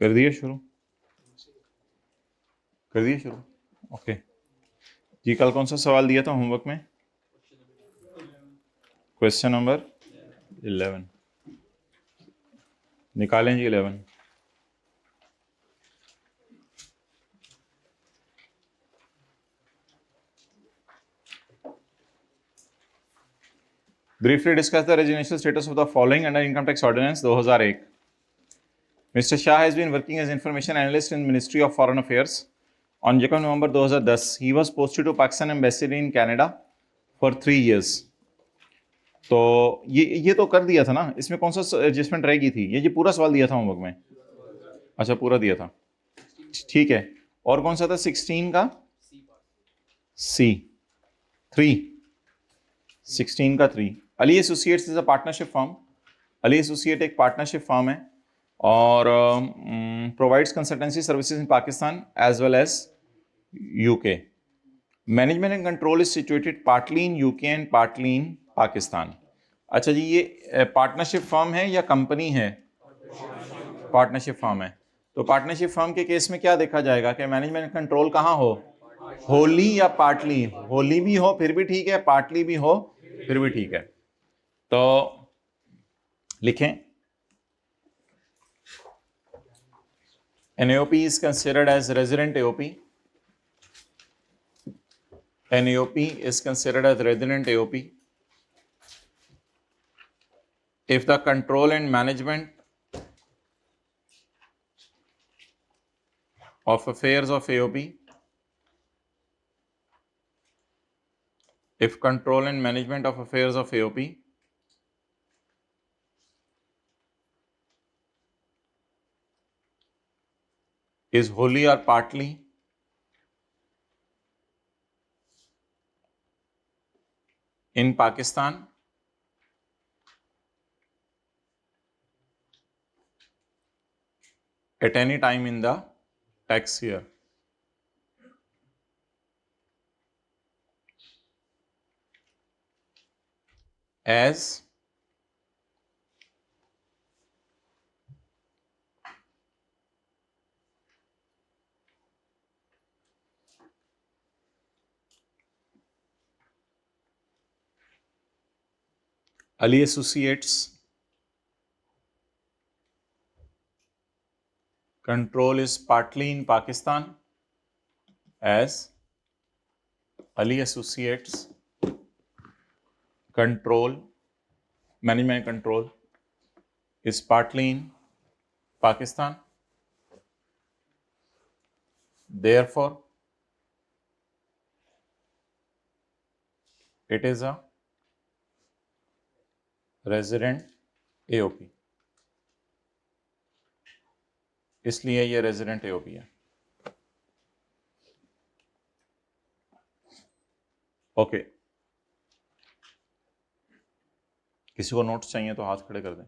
कर दिए शुरू? कर दिए शुरू? ओके जी, कल कौन सा सवाल दिया था होमवर्क में? क्वेश्चन नंबर 11 निकालें जी। 11 briefly discuss the resignation status of the following under income tax ordinance 2001। Mr. Shah has been working as information analyst in Ministry of Foreign Affairs. On 2 November 2010, he was posted to Pakistan Embassy in Canada for 3 years. तो ये तो कर दिया था ना, इसमें कौन सा एडजस्टमेंट रहेगी थी? ये पूरा सवाल दिया था होमवर्क में? अच्छा, पूरा दिया था, ठीक है। और कौन सा था 16 का? सी 3, 16 का 3। Ali associates is a partnership firm. Ali associate एक पार्टनरशिप फर्म है और provides consultancy services in Pakistan as well as UK. Management and control is situated partly in UK and partly in Pakistan. अच्छा जी, ये पार्टनरशिप फर्म है या कंपनी है? पार्टनरशिप फर्म है। तो पार्टनरशिप फर्म के केस में क्या देखा जाएगा कि मैनेजमेंट कंट्रोल कहाँ हो, होली या पार्टली? होली भी हो फिर भी ठीक है, पार्टली भी हो फिर भी ठीक है। तो लिखें, an AOP is considered as resident AOP. An AOP is considered as resident AOP if the control and management of affairs of AOP, if control and management of affairs of AOP is wholly or partly in Pakistan at any time in the tax year, as Ali Associates control is partly in Pakistan, as Ali Associates control, management control is partly in Pakistan. Therefore, it is a resident AOP. इसलिए ये resident AOP है। Okay, किसी को notes चाहिए तो हाथ खड़े कर दें।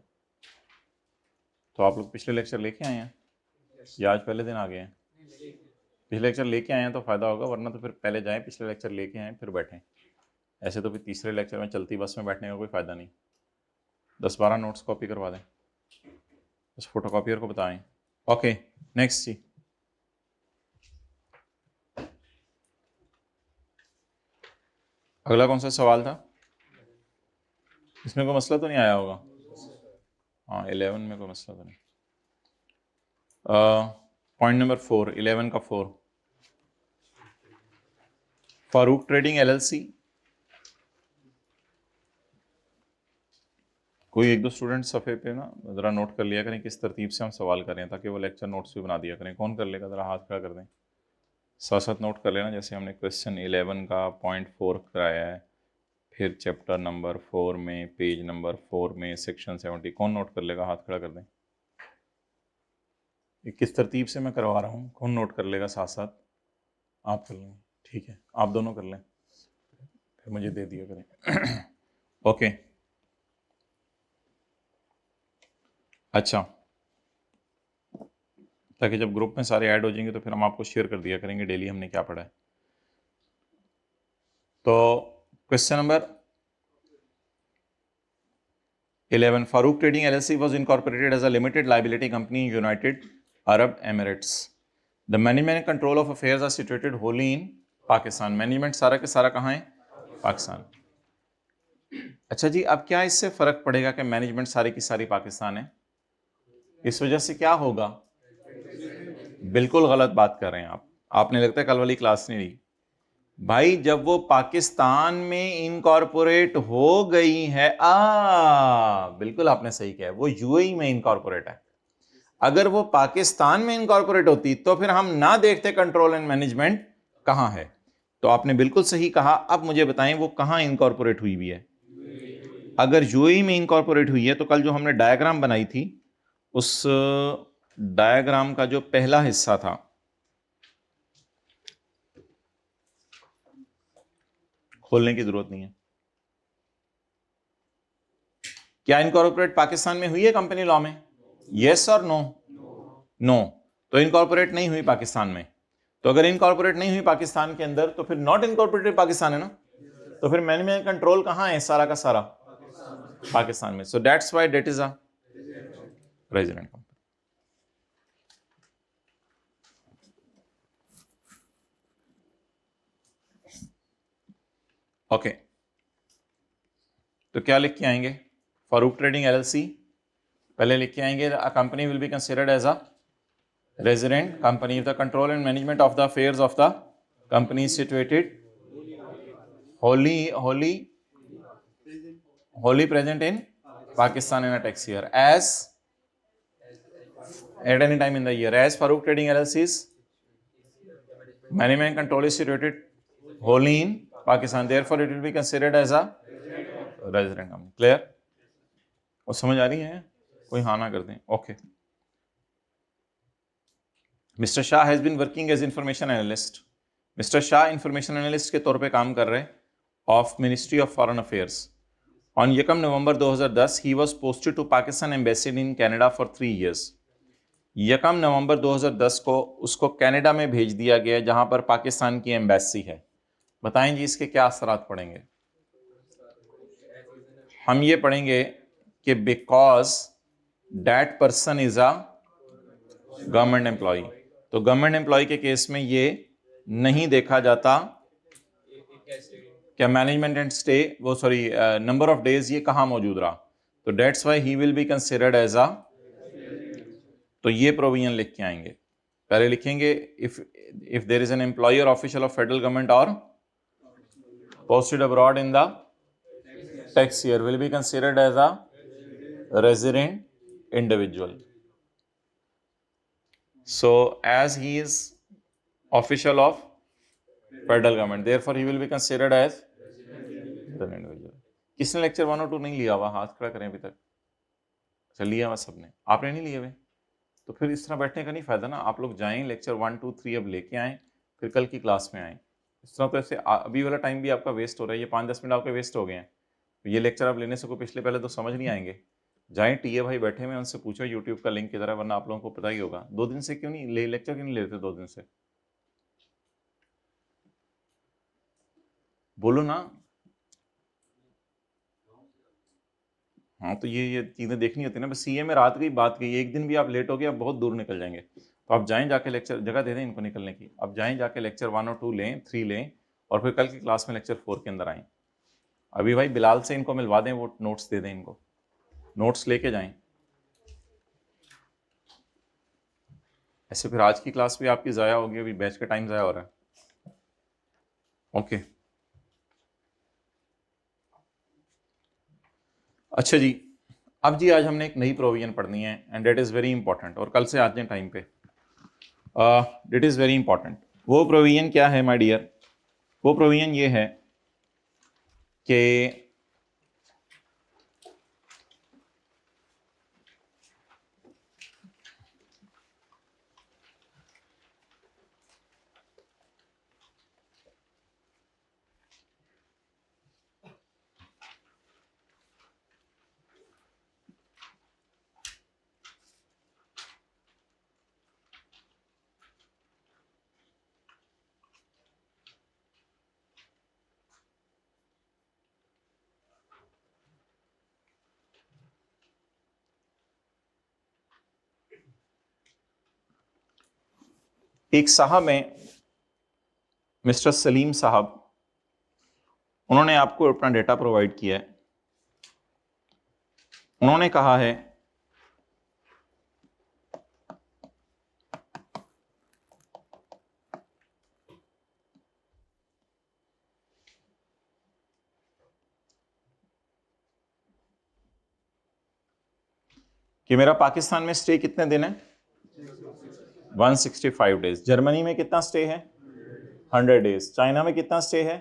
तो आप लोग पिछले लेक्चर लेके आए हैं या आज पहले दिन आ गए हैं? पिछले लेक्चर लेके आए हैं तो फ़ायदा होगा, वरना तो फिर पहले जाएं, पिछले लेक्चर लेके आएँ फिर बैठें। ऐसे तो फिर तीसरे लेक्चर में चलती बस में बैठने का कोई फ़ायदा नहीं। 10-12 नोट्स कॉपी करवा दें, बस फोटोकॉपियर को बताएं। ओके, नेक्स्ट जी। अगला कौन सा सवाल था? इसमें कोई मसला तो नहीं आया होगा? हाँ, 11 में कोई मसला तो नहीं। पॉइंट नंबर 4, 11 का 4, फारूक ट्रेडिंग LLC। कोई एक दो स्टूडेंट सफ़े पे ना ज़रा नोट कर लिया करें किस तरतीब से हम सवाल करें, ताकि वो लेक्चर नोट्स भी बना दिया करें। कौन कर लेगा? ज़रा हाथ खड़ा कर दें, साथ साथ नोट कर लेना। जैसे हमने क्वेश्चन 11 का पॉइंट 4 कराया है, फिर चैप्टर नंबर 4 में पेज नंबर 4 में सेक्शन 70। कौन नोट कर लेगा? हाथ खड़ा कर दें। ये किस तरतीब से मैं करवा रहा हूँ, कौन नोट कर लेगा? साथ साथ आप कर लेंगे, ठीक है? आप दोनों कर लें, फिर मुझे दे दिया करें। ओके, अच्छा, ताकि जब ग्रुप में सारे ऐड हो जाएंगे तो फिर हम आपको शेयर कर दिया करेंगे डेली हमने क्या पढ़ा है। तो question number 11, Farooq trading LLC was incorporated as a limited liability company in United Arab emirates. The management control of affairs are situated wholly in Pakistan. Management सारा के सारा कहाँ है? पाकिस्तान। अच्छा जी, अब क्या इससे फर्क पड़ेगा कि मैनेजमेंट सारी की सारी पाकिस्तान है? इस वजह से क्या होगा? बिल्कुल गलत बात कर रहे हैं आप। आपने लगता है कल वाली क्लास नहीं ली भाई। जब वो पाकिस्तान में इनकॉर्पोरेट हो गई है, बिल्कुल आपने सही किया, वो यूएई में इनकॉर्पोरेट है। अगर वो पाकिस्तान में इनकॉर्पोरेट होती तो फिर हम ना देखते कंट्रोल एंड मैनेजमेंट कहां है। तो आपने बिल्कुल सही कहा। अब मुझे बताएं वो कहां इनकॉर्पोरेट हुई भी है? अगर यूएई में इनकॉर्पोरेट हुई है तो कल जो हमने डायग्राम बनाई थी, उस डायग्राम का जो पहला हिस्सा था, खोलने की जरूरत नहीं है। क्या इनकॉर्पोरेट पाकिस्तान में हुई है कंपनी लॉ में? यस और नो? नो। तो इनकॉर्पोरेट नहीं हुई पाकिस्तान में। तो अगर इनकॉर्पोरेट नहीं हुई पाकिस्तान के अंदर तो फिर नॉट इनकॉर्पोरेटेड पाकिस्तान है ना। तो फिर मैनेजमेंट कंट्रोल कहां है सारा का सारा? पाकिस्तान में। So that's why that is a resident company. Okay, तो क्या लिख के आएंगे? फारूक ट्रेडिंग एलएलसी पहले लिख के आएंगे, a company will be considered as a resident company if the control and management of the affairs of the company is situated wholly present in Pakistan in a tax year as at any time in the year, as Farooq Trading LLC's management control is situated wholly in Pakistan, therefore it will be considered as a resident company. Clear? और समझ आ रही है? कोई हाँ ना कर दें। Okay. Mister Shah has been working as information analyst. Mister Shah information analyst के तौर पे काम कर रहे हैं of ministry of foreign affairs. On यकम November 2010 he was posted to Pakistan embassy in Canada for 3 years। यकम नवंबर 2010 को उसको कनाडा में भेज दिया गया जहां पर पाकिस्तान की एम्बेसी है। बताएं जी इसके क्या असरात पड़ेंगे? हम ये पढ़ेंगे कि because that person is a government employee. तो गवर्नमेंट एम्प्लॉय के केस में ये नहीं देखा जाता क्या मैनेजमेंट एंड स्टे, वो सॉरी नंबर ऑफ डेज ये कहां मौजूद रहा। तो dates why he will be considered as a, तो ये प्रोविजन लिख के आएंगे। पहले लिखेंगे if there is an employer official of federal government और posted abroad in the tax year will be considered as a resident individual. So as he is official of federal government, therefore he will be considered as resident individual. किसने lecture 1 और 2 नहीं लिया हुआ? हाथ खड़ा करें अभी तक। अच्छा लिया हुआ सबने, आपने नहीं लिए हुए? तो फिर इस तरह बैठने का नहीं फायदा ना। आप लोग जाएं लेक्चर 1 2 3 अब लेके आएं, फिर कल की क्लास में आएं। इस तरह तो ऐसे अभी वाला टाइम भी आपका वेस्ट हो रहा है, ये 5-10 मिनट आपके वेस्ट हो गए हैं। तो ये लेक्चर आप लेने से को पिछले पहले तो समझ नहीं आएंगे। जाएं, टीए भाई बैठे हुए उनसे पूछो यूट्यूब का लिंक किधर है, वरना आप लोगों को पता ही होगा। 2 दिन से क्यों नहीं ले लेक्चर, क्यों नहीं लेते 2 दिन से? बोलो ना। हाँ तो ये चीज़ें देखनी होती है ना। बस सीए में रात गई बात गई, एक दिन भी आप लेट हो गए आप बहुत दूर निकल जाएंगे। तो आप जाएं जाके लेक्चर, जगह दे दें इनको निकलने की, आप जाएं जाके लेक्चर 1 और 2 लें, 3 लें, और फिर कल की क्लास में लेक्चर 4 के अंदर आएँ। अभी भाई बिलाल से इनको मिलवा दें, वो नोट्स दे दें इनको, नोट्स लेके जाएं। ऐसे फिर आज की क्लास भी आपकी ज़ाया होगी, अभी बैच का टाइम ज़ाया हो रहा है। ओके अच्छा जी, अब जी आज हमने एक नई प्रोविजन पढ़नी है and that is very important, और कल से आज के टाइम पे डेट इज़ वेरी इंपॉर्टेंट। वो प्रोविजन क्या है माय डियर? वो प्रोविजन ये है कि एक साहब हैं मिस्टर सलीम साहब, उन्होंने आपको अपना डेटा प्रोवाइड किया है। उन्होंने कहा है कि मेरा पाकिस्तान में स्टे कितने दिन है? 165 डेज। जर्मनी में कितना स्टे है? 100 डेज। चाइना में कितना स्टे है?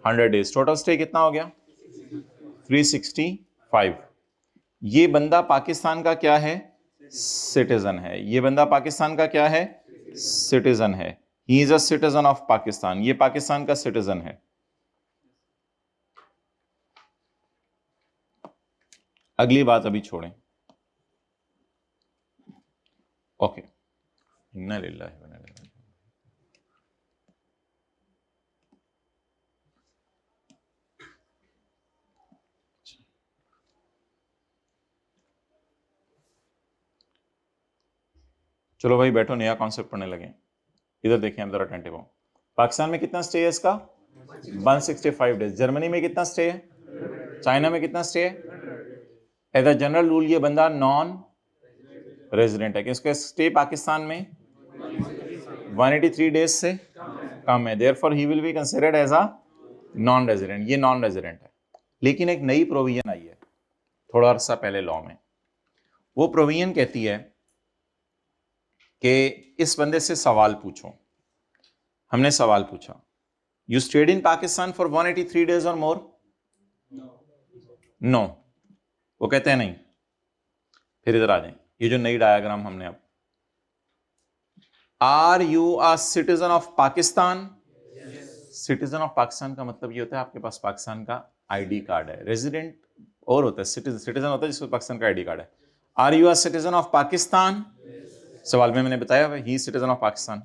100 डेज। टोटल स्टे कितना हो गया? 365। ये बंदा पाकिस्तान का क्या है? सिटीजन है। ये बंदा पाकिस्तान का क्या है? सिटीजन है। He is a citizen of Pakistan. ये पाकिस्तान का सिटीजन है। अगली बात अभी छोड़ें। ओके, इन्ना लिल्लाहि व इन्ना इलैहि राजिऊन। चलो भाई बैठो, नया कॉन्सेप्ट पढ़ने लगे। इधर देखें, आप जरा अटेंटिव हो। पाकिस्तान में कितना स्टे है इसका? 165 डेज। जर्मनी में कितना स्टे है? चाइना में कितना स्टे है? एज अ जनरल रूल ये बंदा नॉन रेजिडेंट है कि उसका स्टे पाकिस्तान में 183 डेज से कम है। Therefore he will be considered as a non resident. ये नॉन रेजिडेंट है। लेकिन एक नई प्रोविजन आई है थोड़ा अरसा पहले लॉ में। वो प्रोविजन कहती है कि इस बंदे से सवाल पूछो। हमने सवाल पूछा, you stayed in Pakistan for 183 days और मोर? नो। वो कहते हैं नहीं। फिर इधर आ जाए, ये जो नई डायग्राम हमने अब, are you a citizen of Pakistan? Citizen of Pakistan का मतलब ये होता है आपके पास पाकिस्तान का आईडी कार्ड है। रेजिडेंट और होता है, सिटीजन होता है जिसको पाकिस्तान का आईडी कार्ड है। Are you a citizen of Pakistan? सवाल में मैंने बताया ही citizen of Pakistan.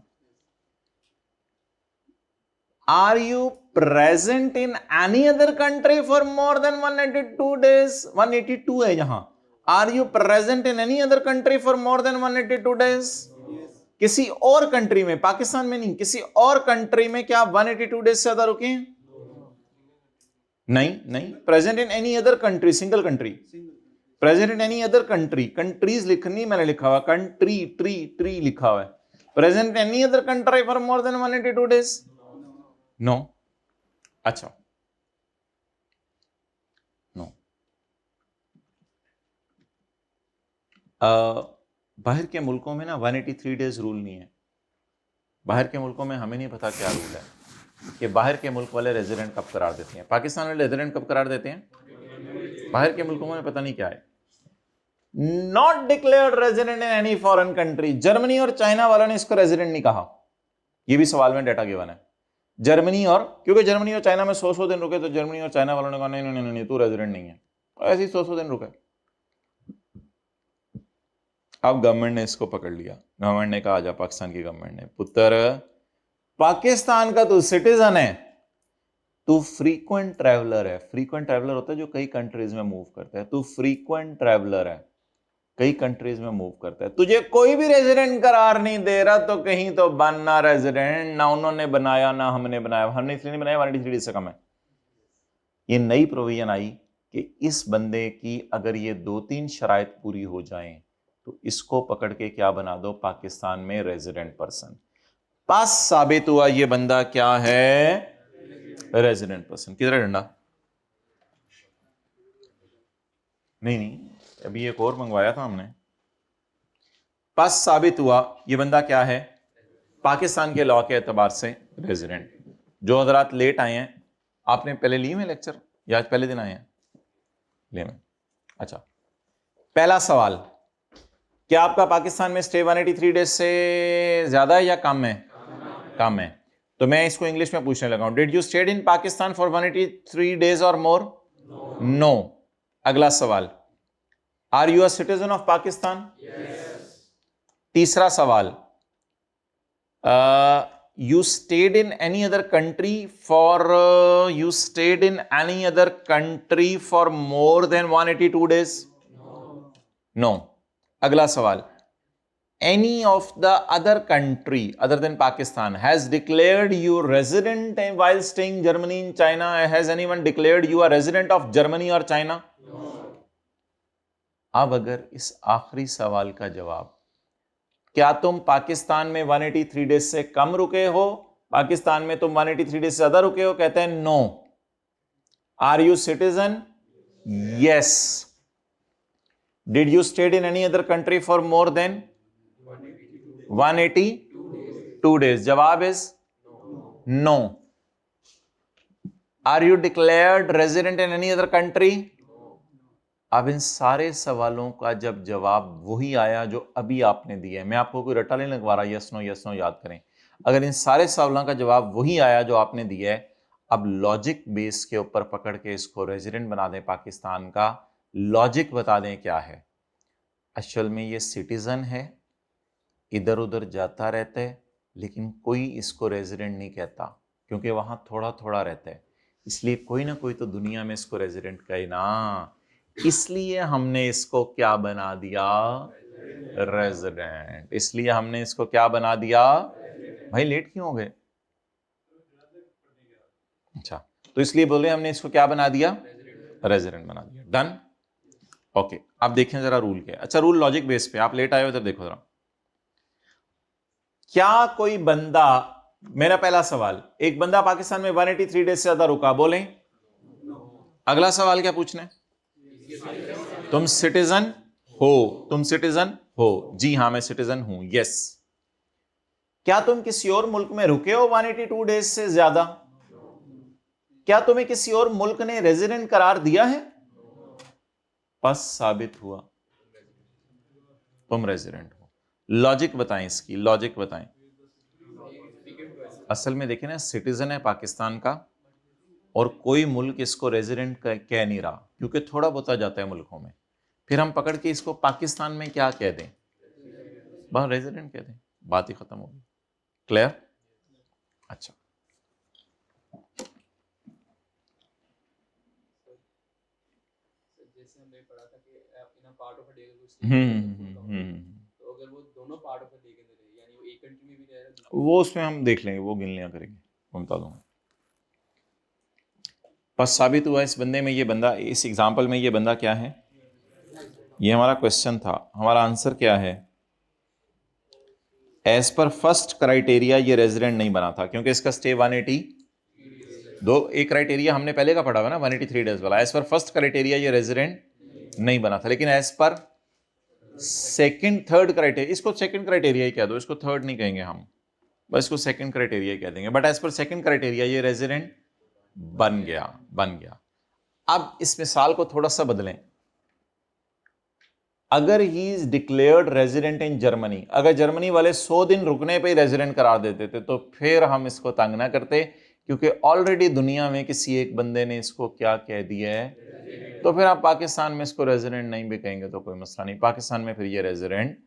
Are you present in any other country for more than 182 days? 182 है यहां। Are you present in any other country for more than 182 days? किसी और कंट्री में, पाकिस्तान में नहीं, किसी और कंट्री में क्या 182 डेज से ज्यादा रुके हैं? नहीं नहीं। Present in any other country, single country. Present in any other country, countries लिखनी मैंने लिखा हुआ, कंट्री ट्री ट्री लिखा हुआ है। Present in any other country for more than 182 days? No. अच्छा, नो। बाहर के मुल्कों में ना 183 डेज रूल नहीं है। बाहर के मुल्कों में हमें नहीं पता क्या रूल है कि बाहर के मुल्क वाले रेजिडेंट कब करार देते हैं। पाकिस्तान वाले रेजिडेंट कब करार देते हैं? बाहर के मुल्कों में पता नहीं क्या है। Not declared resident in any foreign country. Germany और चाइना वालों ने इसको रेजिडेंट नहीं कहा। ये भी सवाल में डाटा गिवन है। जर्मनी और, क्योंकि जर्मनी और चाइना में 100 दिन रुके, तो जर्मनी और चाइना वालों ने कहा नहीं नहीं नहीं, नहीं तू रेजिडेंट नहीं है। ऐसे ही 100 दिन रुके। अब गवर्नमेंट ने इसको पकड़ लिया। गवर्नमेंट ने कहा, आजा, पाकिस्तान की गवर्नमेंट ने, पुत्र पाकिस्तान का तू सिटीजन है, तू फ्रीक्वेंट ट्रैवलर है। फ्रीक्वेंट ट्रैवलर होता है जो कई कंट्रीज में मूव करता है। तू फ्रीक्वेंट ट्रैवलर है, कई कंट्रीज में मूव करता है। तुझे कोई भी रेजिडेंट करार नहीं दे रहा, तो कहीं तो बनना रेजिडेंट। ना उन्होंने बनाया ना हमने बनाया। हमने इसलिए नहीं बनाया 183 डेज से कम है। ये नई प्रोविजन आई कि इस बंदे की अगर ये 2-3 शराइत पूरी हो जाएं तो इसको पकड़ के क्या बना दो, पाकिस्तान में रेजिडेंट पर्सन। पास साबित हुआ ये बंदा क्या है? Resident person. किधर है डंडा? नहीं नहीं, अभी एक और मंगवाया था हमने। पास साबित हुआ ये बंदा क्या है? पाकिस्तान के लॉ के एतबार से रेजिडेंट। जो हजरात लेट आए हैं, आपने पहले ली में लेक्चर या आज पहले दिन आए हैं? ले में। अच्छा, पहला सवाल, क्या आपका पाकिस्तान में स्टे 183 डेज से ज्यादा है या कम है? कम है। तो मैं इसको इंग्लिश में पूछने लगा हूं, did you stayed in Pakistan for 183 days और मोर? नो। अगला सवाल, are you a citizen of Pakistan? तीसरा सवाल, you stayed in any other country for more than 182 days? No. अगला सवाल, any of the other country other than Pakistan has declared you resident while staying Germany in China? Has anyone declared you a resident of Germany or China? No. अब अगर इस आखिरी सवाल का जवाब, क्या तुम पाकिस्तान में 183 डेज से कम रुके हो, पाकिस्तान में तुम 183 डेज से ज्यादा रुके हो, कहते हैं no. Are you citizen? Yes. Did you stayed in any other country for more than 182 days? जवाब is no. Are you declared resident in any other country? अब इन सारे सवालों का जब जवाब वही आया जो अभी आपने दिया है, मैं आपको कोई रट्टा नहीं लगवा रहा, यस नो याद करें. अगर इन सारे सवालों का जवाब वही आया जो आपने दिया है, अब लॉजिक बेस के ऊपर पकड़ के इसको रेजिडेंट बना दें पाकिस्तान का. लॉजिक बता दें क्या है. असल में ये सिटीजन है, इधर उधर जाता रहता है, लेकिन कोई इसको रेजिडेंट नहीं कहता क्योंकि वहां थोड़ा थोड़ा रहता है. इसलिए कोई ना कोई तो दुनिया में इसको रेजिडेंट कहे ना. इसलिए हमने इसको क्या बना दिया? रेजिडेंट. इसलिए हमने इसको क्या बना दिया? भाई लेट क्यों हो गए? अच्छा, तो इसलिए बोले हमने इसको क्या बना दिया? रेजिडेंट बना दिया. डन. ओके, अब देखें जरा रूल क्या है. अच्छा, रूल लॉजिक बेस पे. आप लेट आए हो, इधर देखो जरा. क्या कोई बंदा, मेरा पहला सवाल, एक बंदा पाकिस्तान में 183 डेज से ज्यादा रुका, बोलें. अगला सवाल क्या पूछना है? तुम सिटीजन हो? तुम सिटीजन हो? जी हां, मैं सिटीजन हूं. यस. क्या तुम किसी और मुल्क में रुके हो 182 डेज से ज्यादा? क्या तुम्हें किसी और मुल्क ने रेजिडेंट करार दिया है? बस साबित हुआ तुम रेजिडेंट हो. लॉजिक बताएं इसकी, लॉजिक बताएं. असल में देखें ना, सिटीजन है पाकिस्तान का और कोई मुल्क इसको रेजिडेंट कह नहीं रहा क्योंकि थोड़ा बहुत आ जाता है मुल्कों में. फिर हम पकड़ के इसको पाकिस्तान में क्या कह दें? बस रेजिडेंट कह दें, बात ही खत्म होगी. क्लियर? अच्छा, जैसे हमने पढ़ा था कि in a part of a day तो अगर वो दोनों पार्ट ऑफ अ डे के अंदर है, यानी वो एक कंट्री में भी रह रहा है, वो उसमें हम देख लेंगे, वो गिन लिया करेंगे, मैं बता दूंगा. बस साबित हुआ इस बंदे में, ये बंदा, इस एग्जाम्पल में ये बंदा क्या है? ये हमारा क्वेश्चन था. हमारा आंसर क्या है? एज पर फर्स्ट क्राइटेरिया ये रेजिडेंट नहीं बना था क्योंकि इसका स्टे 180 दो. एक क्राइटेरिया हमने पहले का पढ़ा हुआ ना, 183 डेज वाला. एज पर फर्स्ट क्राइटेरिया ये रेजिडेंट नहीं बना था, लेकिन as per second third criteria, इसको सेकंड क्राइटेरिया ही कह दो, इसको थर्ड नहीं कहेंगे हम, बस इसको सेकंड क्राइटेरिया कह देंगे. But as per second criteria ये रेजिडेंट बन गया, बन गया. अब इस मिसाल को थोड़ा सा बदलें. अगर he is declared resident in Germany, अगर जर्मनी वाले 100 दिन रुकने पे ही रेजिडेंट करार देते थे तो फिर हम इसको तंग ना करते, क्योंकि ऑलरेडी दुनिया में किसी एक बंदे ने इसको क्या कह दिया है. तो फिर आप पाकिस्तान में इसको रेजिडेंट नहीं भी कहेंगे तो कोई मसला नहीं, पाकिस्तान में फिर ये रेजिडेंट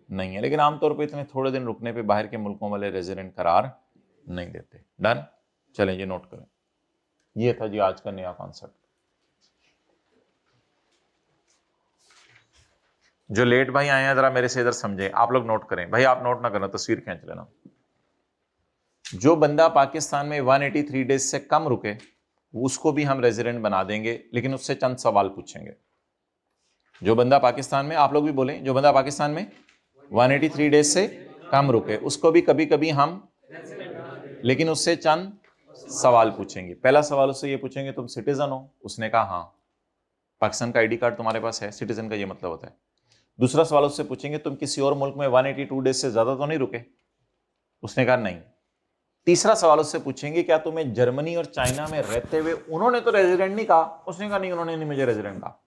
नहीं है. लेकिन आमतौर पर इतने थोड़े दिन रुकने पे बाहर के मुल्कों वाले रेजिडेंट करार नहीं देते. डन. चलें, ये नोट करें. ये था जी आज का नया कॉन्सेप्ट. जो लेट भाई आए हैं जरा मेरे से इधर समझे, आप लोग नोट करें. भाई आप नोट ना करना, तस्वीर खींच लेना. जो बंदा पाकिस्तान में 183 डेज से कम रुके उसको भी हम रेजिडेंट बना देंगे, लेकिन उससे चंद सवाल पूछेंगे. जो बंदा पाकिस्तान में, आप लोग भी बोलें, जो बंदा पाकिस्तान में 183 डेज से कम रुके उसको भी कभी कभी हम, लेकिन उससे चंद सवाल पूछेंगे. पहला सवाल उससे ये पूछेंगे, तुम सिटीजन हो? उसने कहा हाँ. पाकिस्तान का आईडी कार्ड तुम्हारे पास है, सिटीजन का ये मतलब होता है. दूसरा सवाल उससे पूछेंगे, तुम किसी और मुल्क में 182 डेज से ज्यादा तो नहीं रुके? उसने कहा नहीं. तीसरा सवाल उससे पूछेंगे, क्या तुम्हें जर्मनी और चाइना में रहते हुए, उन्होंने तो रेजिडेंट नहीं कहा, उसने कहा नहीं, उन्होंने नहीं मुझे रेजिडेंट कहा.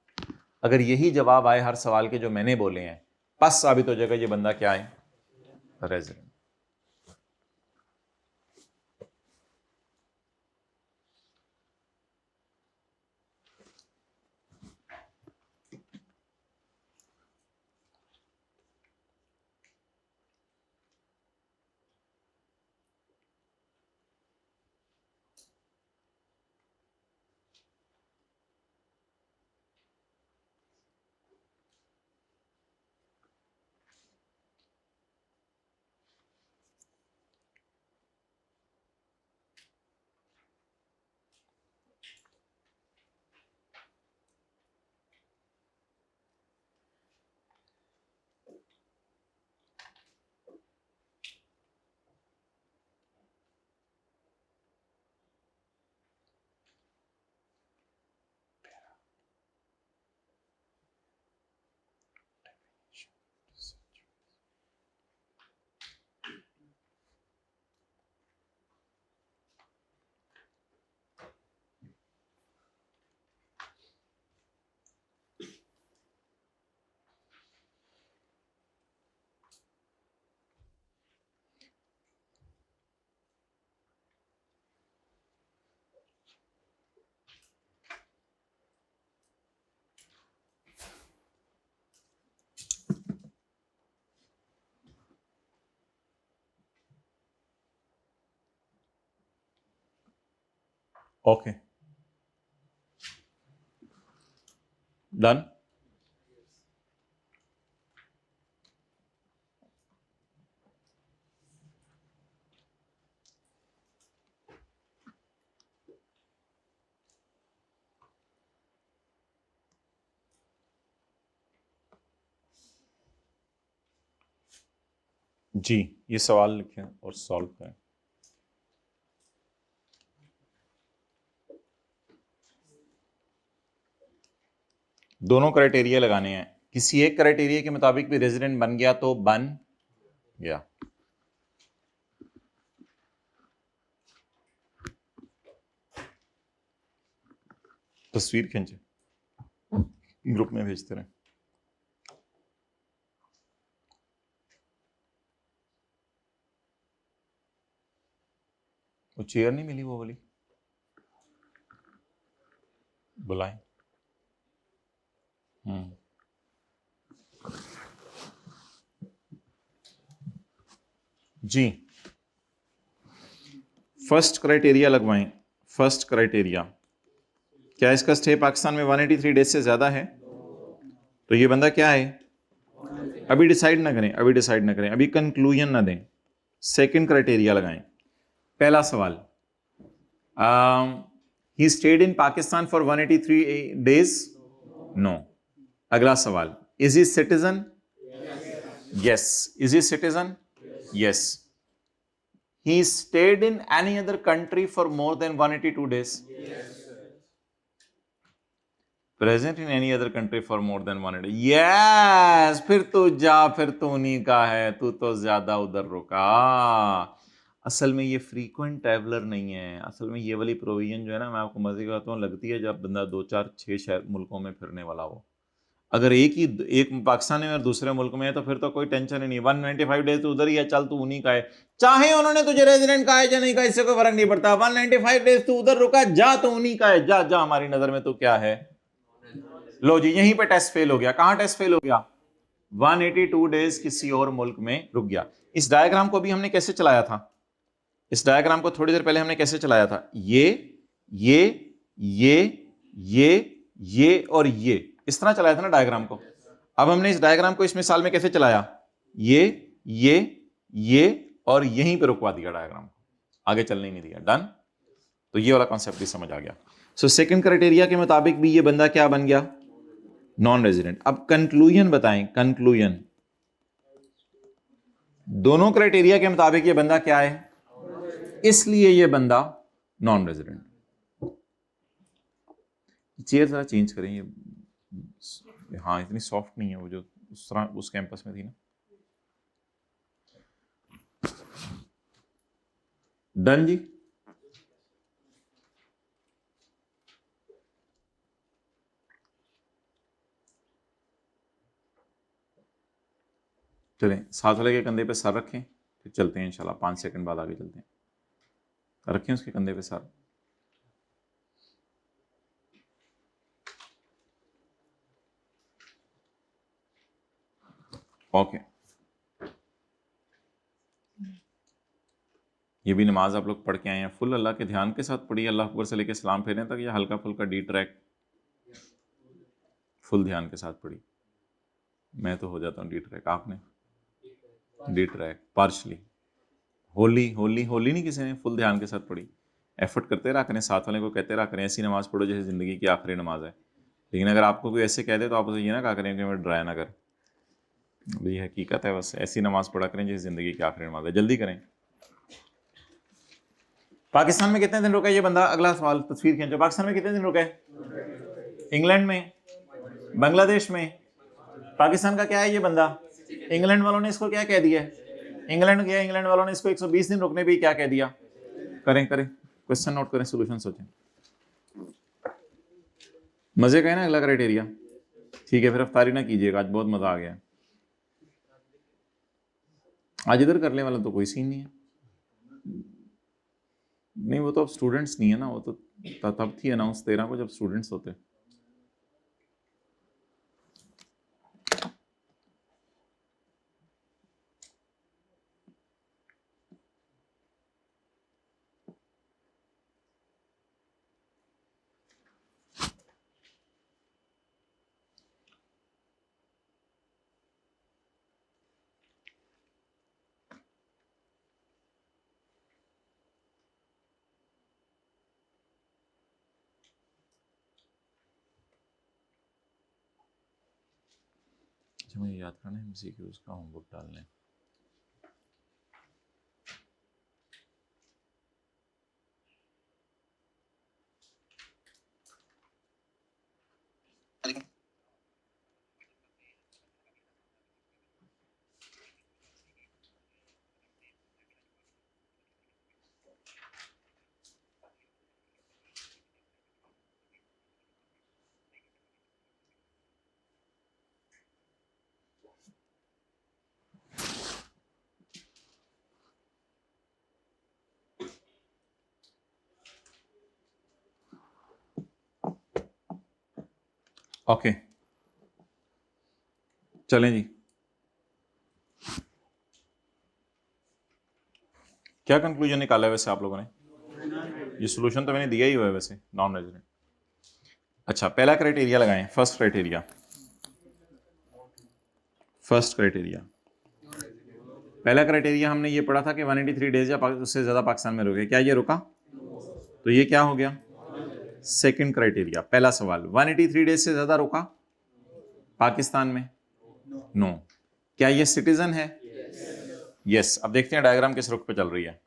अगर यही जवाब आए हर सवाल के जो मैंने बोले हैं, बस साबित हो जाएगा ये बंदा क्या है? रेजिडेंट. Okay, done. जी, ये सवाल लिखें और सॉल्व करें। दोनों क्राइटेरिया लगाने हैं, किसी एक क्राइटेरिया के मुताबिक भी रेजिडेंट बन गया तो बन गया। तस्वीर खींचे, ग्रुप में भेजते रहे। वो चेयर नहीं मिली वो वाली, बुलाएं। जी, फर्स्ट क्राइटेरिया लगवाएं। फर्स्ट क्राइटेरिया क्या इसका स्टे पाकिस्तान में 183 डेज से ज्यादा है? तो ये बंदा क्या है? अभी डिसाइड ना करें, अभी डिसाइड ना करें, अभी कंक्लूजन ना दें, सेकंड क्राइटेरिया लगाएं। पहला सवाल, he stayed in Pakistan for 183 days? No. अगला सवाल, is he citizen? Yes. Is he citizen? Yes. He stayed in any other country for more than 182 days? Yes. Present in any other country for more than 180? Yes. फिर तू जा, फिर तू उन्हीं का है, तू तो ज्यादा उधर रुका। असल में ये फ्रीक्वेंट ट्रैवलर नहीं है। असल में ये वाली प्रोविजन जो है ना, मैं आपको मजे का बताऊं, लगती है जब बंदा 2 4 6 शहर मुल्कों में फिरने वाला हो। अगर एक पाकिस्तान में और दूसरे मुल्क में है तो फिर तो कोई टेंशन ही नहीं। 195 डेज तो उधर ही है, चल तू उन्हीं का है, चाहे उन्होंने तुझे रेजिडेंट कहा है या नहीं कहा, इससे कोई फर्क नहीं पड़ता। 195 डेज तू उधर रुका, जा तो उन्हीं का है, जा जा, हमारी नजर में तो क्या है। लो जी, यहीं पे टेस्ट फेल हो गया। कहां टेस्ट फेल हो गया? 182 डेज किसी और मुल्क में रुक गया। इस डायग्राम को भी हमने कैसे चलाया था? इस डायग्राम को थोड़ी देर पहले हमने कैसे चलाया था? ये ये ये ये ये और ये, इस तरह चलाया था ना डायग्राम को। अब हमने इस डायग्राम को इस मिसाल में कैसे चलाया? ये और यहीं पे रुकवा दिया डायग्राम, आगे चलने ही नहीं दिया। डन। तो ये वाला कॉन्सेप्ट भी समझ आ गया। सो सेकंड क्राइटेरिया के मुताबिक भी ये बंदा क्या बन गया? Non resident. अब कंक्लूजन बताएं, कंक्लूजन। दोनों क्राइटेरिया के मुताबिक ये बंदा क्या है, इसलिए ये बंदा नॉन रेजिडेंट। चेयर जरा चेंज करें, ये हाँ इतनी सॉफ्ट नहीं है वो जो उस तरह उस कैंपस में थी ना। डन जी। चलें, साथ वाले के कंधे पे सर रखें, फिर चलते हैं इंशाल्लाह। 5 सेकंड बाद आगे चलते हैं। रखें उसके कंधे पे सर। ओके। ये भी नमाज आप लोग पढ़ के आए हैं, फुल अल्लाह के ध्यान के साथ पढ़िए। अल्लाह अकबर से लेके सलाम फेरने तक, या हल्का फुल्का डी ट्रैक? फुल ध्यान के साथ पढ़ी। मैं तो हो जाता हूँ डी ट्रैक, आपने? D track partially. Holi Holi Holi नहीं, किसी ने फुल ध्यान के साथ पढ़ी। एफर्ट करते रहा करें, साथ वाले को कहते रहा करें, ऐसी नमाज पढ़ो जैसे ज़िंदगी की आखिरी नमाज है। लेकिन अगर आपको कोई ऐसे कह दे तो आप उसे ये ना कहा करें कि मैं डराया ना कर, ये हकीकत है। बस ऐसी नमाज पढ़ा करें जैसे ज़िंदगी की आखिरी नमाज है। जल्दी करें। पाकिस्तान में कितने दिन रुका ये बंदा? अगला सवाल, तस्वीर खींचो। पाकिस्तान में कितने दिन रुका है? इंग्लैंड में, बांग्लादेश में। पाकिस्तान का क्या है ये बंदा? इंग्लैंड वालों ने इसको क्या कह दिया है? इंग्लैंड गया, इंग्लैंड वालों ने इसको 120 दिन रुकने भी क्या कह दिया? करें करें, क्वेश्चन नोट करें, सोल्यूशन सोचें। मजे का है ना अगला क्राइटेरिया? ठीक है, फिर अफ्तारी ना कीजिएगा, आज बहुत मजा आ गया। आज इधर करने वाला तो कोई सीन नहीं है। नहीं, वो तो अब स्टूडेंट्स नहीं है ना, वो तो तब थी अनाउंस 13 को जब स्टूडेंट्स होते। अच्छा मुझे याद करना है MCQs का होमवर्क डालना है। ओके चलें जी, क्या कंक्लूजन निकाला है वैसे आप लोगों ने? ये सोल्यूशन तो मैंने दिया ही हुआ है वैसे, नॉन रेजिडेंट। अच्छा पहला क्राइटेरिया लगाएं, फर्स्ट क्राइटेरिया। पहला क्राइटेरिया हमने ये पढ़ा था कि 183 डेज या उससे ज़्यादा पाकिस्तान में रुके, क्या ये रुका? तो ये क्या हो गया? Second criteria. पहला सवाल, 183 डेज से ज़्यादा रुका पाकिस्तान में? नो। क्या ये सिटीजन है? यस। अब देखते हैं डायग्राम किस रुख पे चल रही है।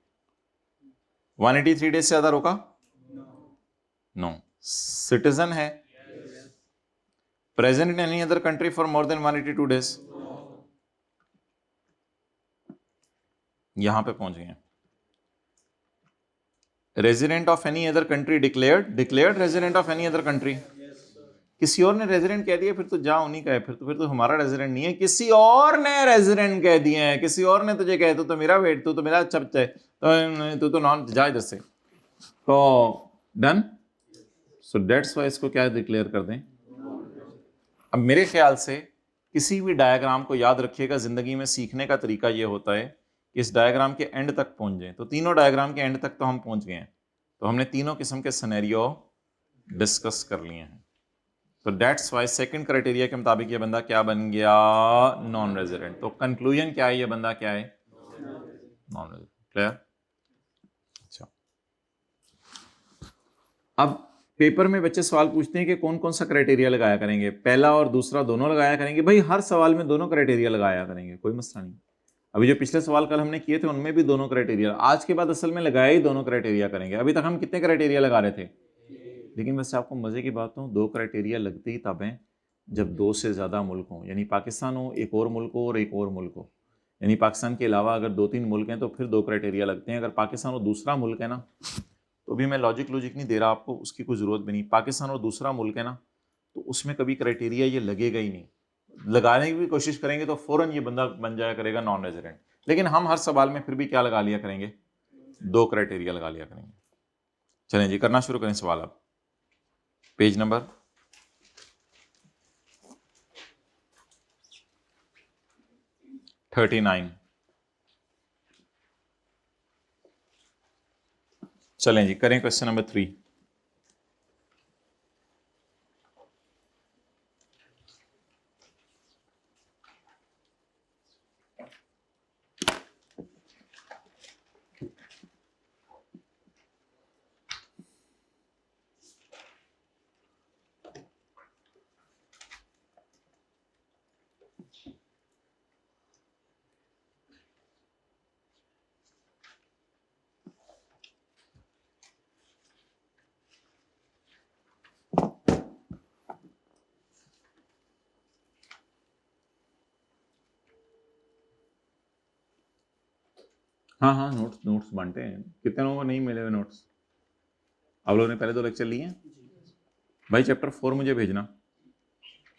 183 डेज से ज़्यादा रुका? नो। सिटीजन है? Present in any other country for more than 182 days? यहां पे पहुंच गए। Resident of any other country declared resident of any other country. किसी और ने रेजिडेंट कह दिया फिर तो जा उन्हीं का है, फिर तो हमारा रेजिडेंट नहीं है, किसी और ने रेजिडेंट कह दिए हैं, किसी और ने तुझे कहे तो मेरा वेट, तू तो मेरा अच्छा बच्चा है, तो नॉन जा इधर से, तो डन। सो डेट्स वाई इसको क्या डिक्लेयर कर दें। अब मेरे ख्याल से किसी भी डायग्राम को याद रखिएगा, जिंदगी में सीखने का तरीका ये होता है कि इस डायग्राम के एंड तक पहुंच जाए। तो तीनों डायग्राम के एंड तक तो हम पहुंच गए हैं, तो हमने तीनों किस्म के सिनेरियो डिस्कस कर लिए हैं। तो डेट्स वाई सेकंड क्राइटेरिया के मुताबिक ये बंदा क्या बन गया? Non resident. तो कंक्लूजन क्या है, ये बंदा क्या है? Non resident. क्लियर? अच्छा, अब पेपर में बच्चे सवाल पूछते हैं कि कौन कौन सा क्राइटेरिया लगाया करेंगे। पहला और दूसरा दोनों लगाया करेंगे। भाई हर सवाल में दोनों क्राइटेरिया लगाया करेंगे, कोई मसला नहीं। अभी जो पिछले सवाल कल हमने किए थे उनमें भी दोनों क्राइटेरिया, आज के बाद असल में लगाया ही दोनों क्राइटेरिया करेंगे। अभी तक हम कितने क्राइटेरिया लगा रहे थे? लेकिन वैसे आपको मजे की बात हो, दो क्राइटेरिया लगते ही तब हैं जब दो से ज्यादा मुल्क हों, यानी पाकिस्तान हो, एक और मुल्क हो और एक और मुल्क हो। यानी पाकिस्तान के अलावा अगर 2-3 मुल्क हैं तो फिर दो क्राइटेरिया लगते हैं। अगर पाकिस्तान और दूसरा मुल्क है ना, तो भी मैं लॉजिक नहीं दे रहा आपको, उसकी कोई ज़रूरत भी नहीं। पाकिस्तान और दूसरा मुल्क है ना, तो उसमें कभी क्राइटेरिया ये लगेगा ही नहीं। लगाने की भी कोशिश करेंगे तो फ़ौरन ये बंदा बन जाया करेगा नॉन रेजिडेंट। लेकिन हम हर सवाल में फिर भी क्या लगा लिया करेंगे? दो क्राइटेरिया लगा लिया करेंगे। चलें जी, करना शुरू करें सवाल। अब पेज नंबर 39। चलें जी, करें क्वेश्चन नंबर 3। हाँ हाँ, नोट्स बांटे हैं। कितने लोगों को नहीं मिले हुए नोट्स? आप लोगों ने पहले 2 लेक्चर लिए हैं भाई। चैप्टर 4 मुझे भेजना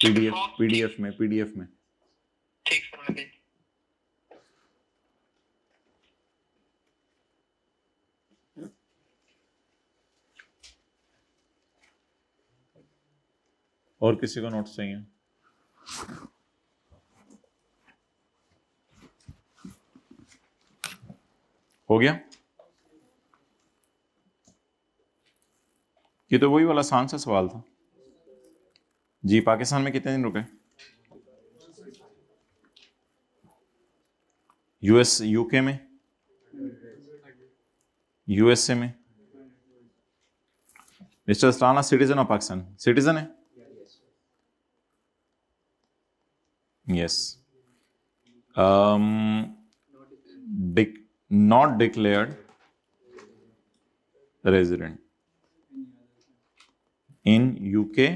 पीडीएफ में। ठीक सर, मैं और किसी को नोट्स चाहिए? हो गया? ये तो वही वाला आसान सा सवाल था जी। पाकिस्तान में कितने दिन रुके? यूके में, यूएसए में। Mister Aslana citizen of Pakistan, citizen है? Yes. Not declared resident in UK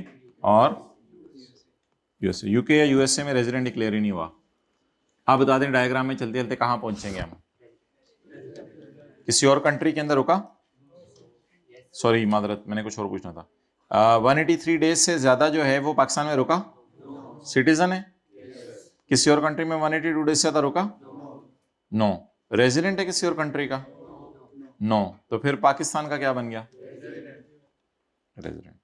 और यूएसए. यूके या यूएसए में रेजिडेंट डिक्लेयर ही नहीं हुआ. आप बता दें डायग्राम में चलते चलते कहां पहुंचेंगे हम. किसी और कंट्री के अंदर रुका. सॉरी मादरत, मैंने कुछ और पूछना था. 183 डेज से ज्यादा जो है वो पाकिस्तान में रुका. सिटीजन है. किसी और कंट्री में 182 डेज से ज्यादा रुका. नो. रेजिडेंट है किसी और कंट्री का. नो. तो फिर पाकिस्तान का क्या बन गया. रेजिडेंट.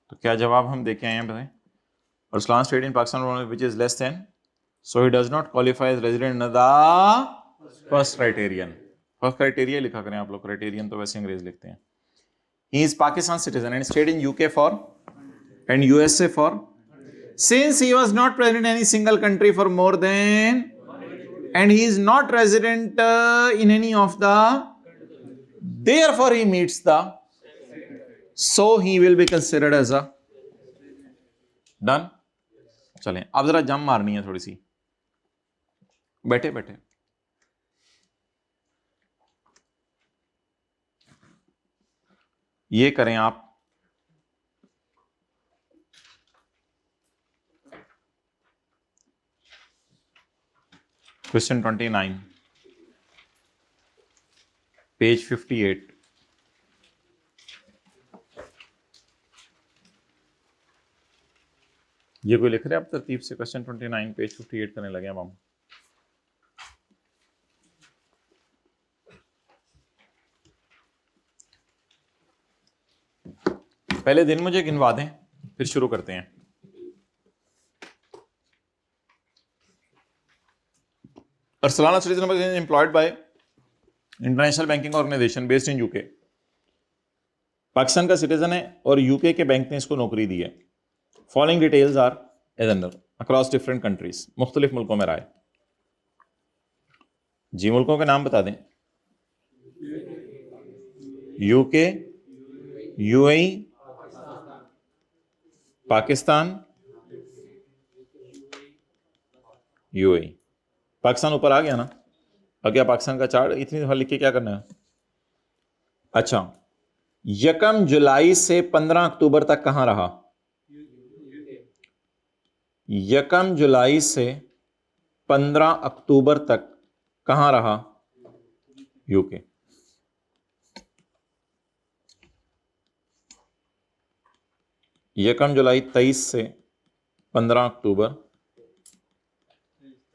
तो क्या जवाब हम देखे आए हैं बताएं. Arslan stayed in Pakistan which is less than, so he does not qualify as resident under the first criterion. First criteria लिखा करें आप लोग. criterion तो वैसे अंग्रेज लिखते हैं. He is Pakistan citizen and stayed in UK for and USA for, since he was not present in any single country for more than, and he is not resident in any of the, therefore he meets the, so he will be considered as a done. चलें अब जरा जम मारनी है थोड़ी सी. बैठे बैठे ये करें आप. Question 29 page 58. ये कोई लिख रहे हैं आप तरतीब से. क्वेश्चन 29 पेज 58 करने लगे हम. पहले दिन मुझे गिनवा दें फिर शुरू करते हैं. Arsalan citizen employed by international banking organization based in UK. Pakistan का सिटीजन है और यूके के बैंक ने इसको नौकरी दी है. Following details are as under across different countries. मुख्तलिफ मुल्कों में राय. जी मुल्कों के नाम बता दें. UK, UAE, Pakistan, UAE. Pakistan ऊपर आ गया ना. अब क्या पाकिस्तान का चार्ट इतनी दफा लिख के क्या करना है. अच्छा, 1 जुलाई से 15 अक्टूबर तक कहां रहा. 1 जुलाई से 15 अक्टूबर तक कहां रहा. यूके. यकम जुलाई 23 से 15 अक्टूबर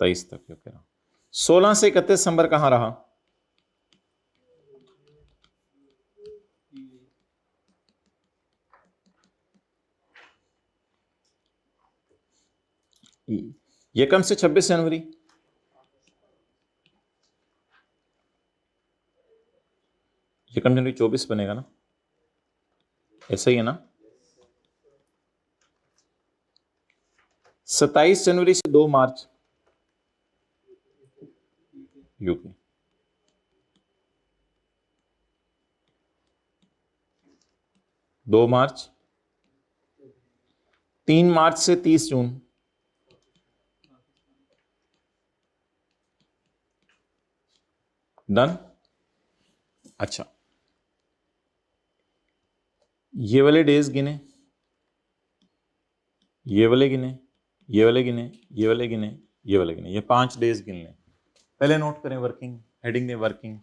23 तक यूके रहा. 16 से 31 दिसंबर कहां रहा. यकम से 26 जनवरी. यकम जनवरी 24 बनेगा ना. ऐसा ही है ना. 27 जनवरी से 2 मार्च यूके. 2 मार्च. 3 मार्च से 30 जून. डन. अच्छा, ये वाले डेज गिने, ये वाले गिने, ये वाले गिने, ये वाले गिने, ये वाले गिने. ये 5 डेज गिन लें. पहले नोट करें वर्किंग. हेडिंग दें वर्किंग.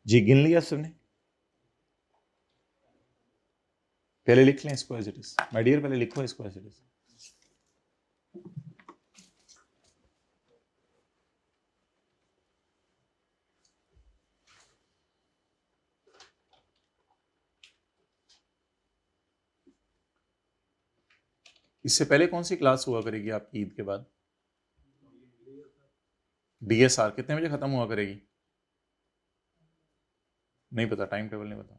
जी गिन लिया सबने. पहले लिख लें इसको as it is. My dear पहले लिखो इसको एज इट इज. इससे पहले कौन सी क्लास हुआ करेगी आपकी ईद के बाद? DSR कितने बजे खत्म हुआ करेगी? नहीं पता, टाइम टेबल नहीं पता।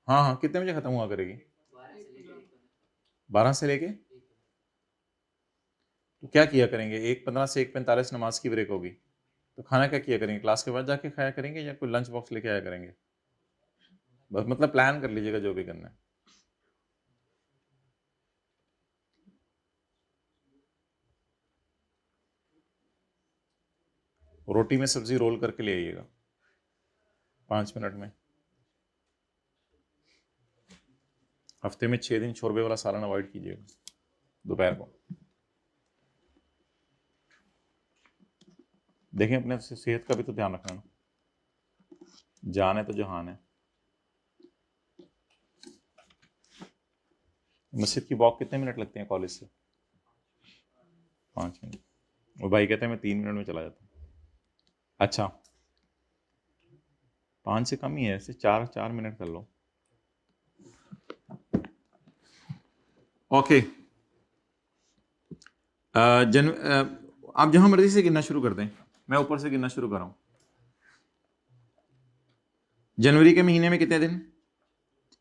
हाँ हाँ, कितने बजे खत्म हुआ करेगी? 12 से लेके तो क्या किया करेंगे? 1:15 से 1:45 नमाज की ब्रेक होगी, तो खाना क्या किया करेंगे? क्लास के बाद जाके खाया करेंगे या कोई लंच बॉक्स लेके आया करेंगे? बस मतलब प्लान कर लीजिएगा जो भी करना है। रोटी में सब्जी रोल करके ले आइएगा 5 मिनट में। हफ्ते में 6 दिन शोरबे वाला सालन अवॉइड कीजिएगा दोपहर को। देखें, अपने सेहत का भी तो ध्यान रखना ना, जान है तो जहान है। मस्जिद की वॉक कितने मिनट लगते हैं कॉलेज से? 5 मिनट। वो भाई कहते हैं मैं 3 मिनट में चला जाता हूँ। अच्छा, 5 से कम ही है, ऐसे 4 मिनट कर लो। ओके, आप जहां मर्जी से गिनना शुरू कर दें, मैं ऊपर से गिनना शुरू कर रहा हूं। जनवरी के महीने में कितने दिन?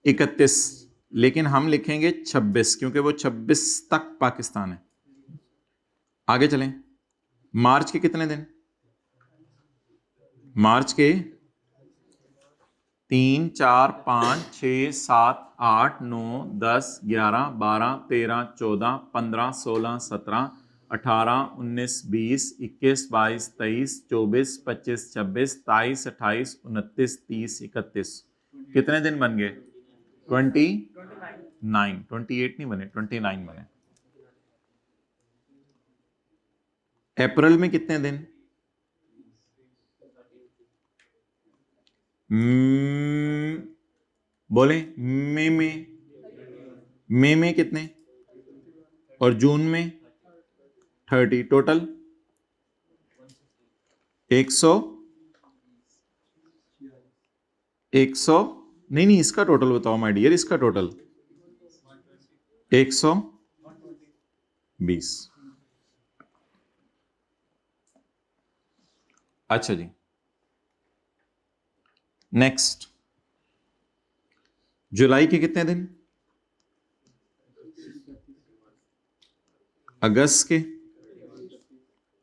31, लेकिन हम लिखेंगे 26 क्योंकि वो 26 तक पाकिस्तान है। आगे चलें, मार्च के कितने दिन? मार्च के 3, 4, 5, 6, 7, 8, 9, 10, 11, 12, 13, 14, 15, 16, 17, 18, 19, 20, 21, 22, 23, 24, 25, 26, 27, 28, 29, 30, 31। कितने दिन बन गए? 29। 28 नहीं बने, 29 बने। अप्रैल में कितने दिन? बोले मई में कितने? और जून में 30। टोटल 100 नहीं, इसका टोटल बताओ माय डियर, इसका टोटल 120। अच्छा जी, नेक्स्ट, जुलाई के कितने दिन? अगस्त के?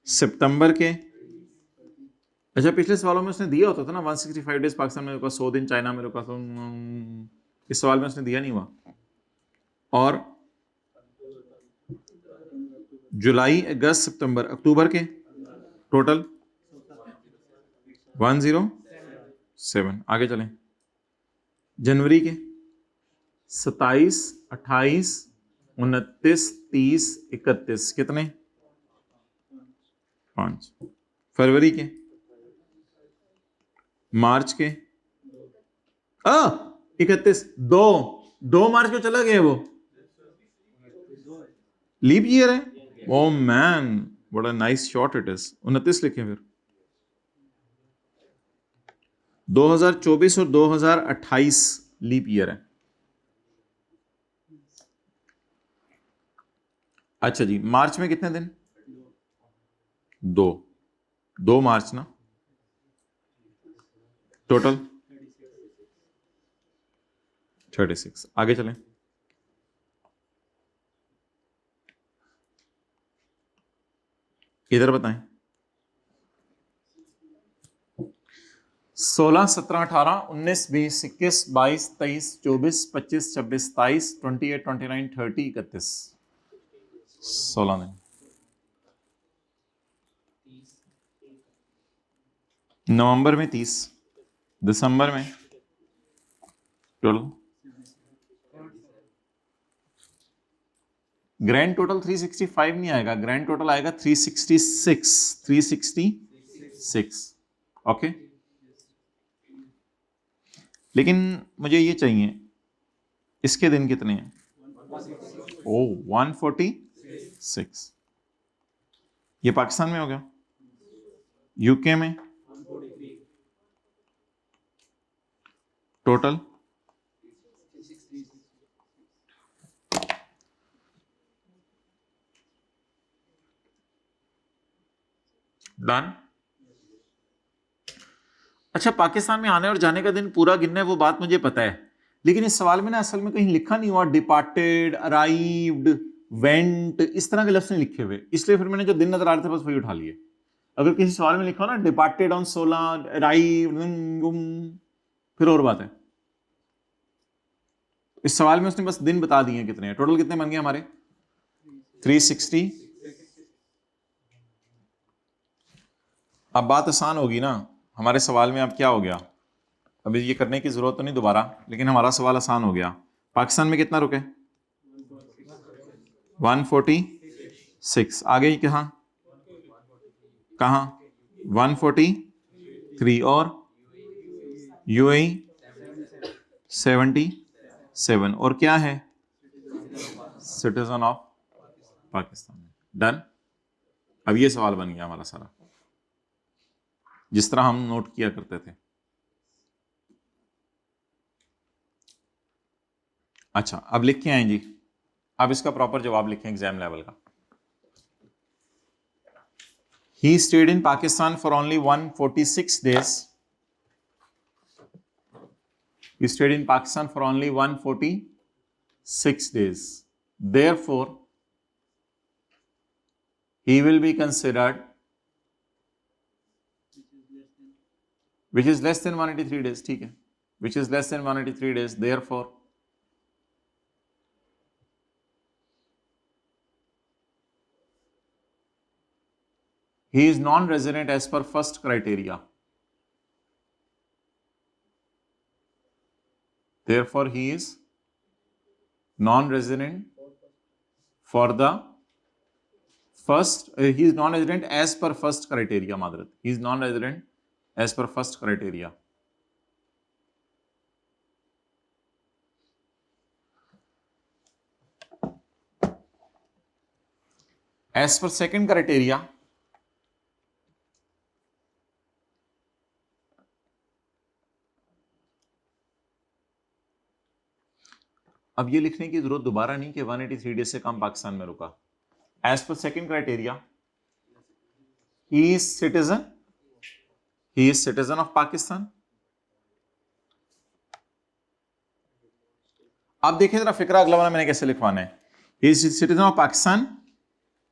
सितंबर के? अच्छा, पिछले सवालों में उसने दिया होता था ना 165 डेज पाकिस्तान में रुका, 100 दिन चाइना में रुका, तो इस सवाल में उसने दिया नहीं हुआ। और जुलाई, अगस्त, सितंबर, अक्टूबर के टोटल 107। आगे चलें, जनवरी के 27, 28, 29, 30, 31। कितने? 5। फरवरी के? मार्च के? 31। 2 मार्च को चला गया वो, लीप ईयर है। Oh man, what a nice shot it is. 29 लिखे फिर। 2024 और 2028 लीप ईयर है। अच्छा जी, मार्च में कितने दिन? 2 मार्च ना, टोटल 36। आगे चलें, इधर बताएं। 16, 17, 18, 19, 20, 21, 22, 23, 24, 25, 26, 27, 28, 29, 30, 31। 16 दिन। नवंबर में 30, दिसंबर में 12। ग्रैंड टोटल 365 नहीं आएगा, ग्रैंड टोटल आएगा 366। 366। ओके, लेकिन मुझे ये चाहिए, इसके दिन कितने हैं? ओ 146। ये पाकिस्तान में हो गया। यूके में टोटल डन। अच्छा, पाकिस्तान में आने और जाने का दिन पूरा गिनना है वो बात मुझे पता है, लेकिन इस सवाल में ना असल में कहीं लिखा नहीं हुआ डिपार्टेड, अराइव्ड, वेंट, इस तरह के लफ्ज नहीं लिखे हुए, इसलिए फिर मैंने जो दिन नजर आ रहे थे बस वही उठा लिए। अगर किसी सवाल में लिखा हो ना डिपार्टेड ऑन 16, अराइव्ड, फिर और बात है। इस सवाल में उसने बस दिन बता दिए कितने हैं, टोटल कितने बन गए हमारे 360। अब बात आसान होगी ना, हमारे सवाल में अब क्या हो गया, अभी ये करने की जरूरत तो नहीं दोबारा, लेकिन हमारा सवाल आसान हो गया। पाकिस्तान में कितना रुके 146, आगे ही कहाँ कहाँ 143 और यूएई 77 और क्या है सिटीजन ऑफ पाकिस्तान। डन। अब ये सवाल बन गया हमारा सारा जिस तरह हम नोट किया करते थे। अच्छा, अब लिख के आए जी, अब इसका प्रॉपर जवाब लिखें एग्जाम लेवल का। He stayed in Pakistan for only 146 days. He stayed in Pakistan for only 146 days. Therefore, he will be considered, which is less than 183 days, ठीक है, which is less than 183 days. Therefore, he is non-resident as per first criteria. Therefore, he is non-resident for the first. He is non-resident as per first criteria. Madrat. He is non-resident as per first criteria. As per second criteria, अब ये लिखने की जरूरत दोबारा नहीं कि 183 days से कम पाकिस्तान में रुका। As per second criteria, he is citizen of Pakistan. अब देखिए जरा फिक्रा अगला वाला मैंने कैसे लिखवाना है। ही is citizen of Pakistan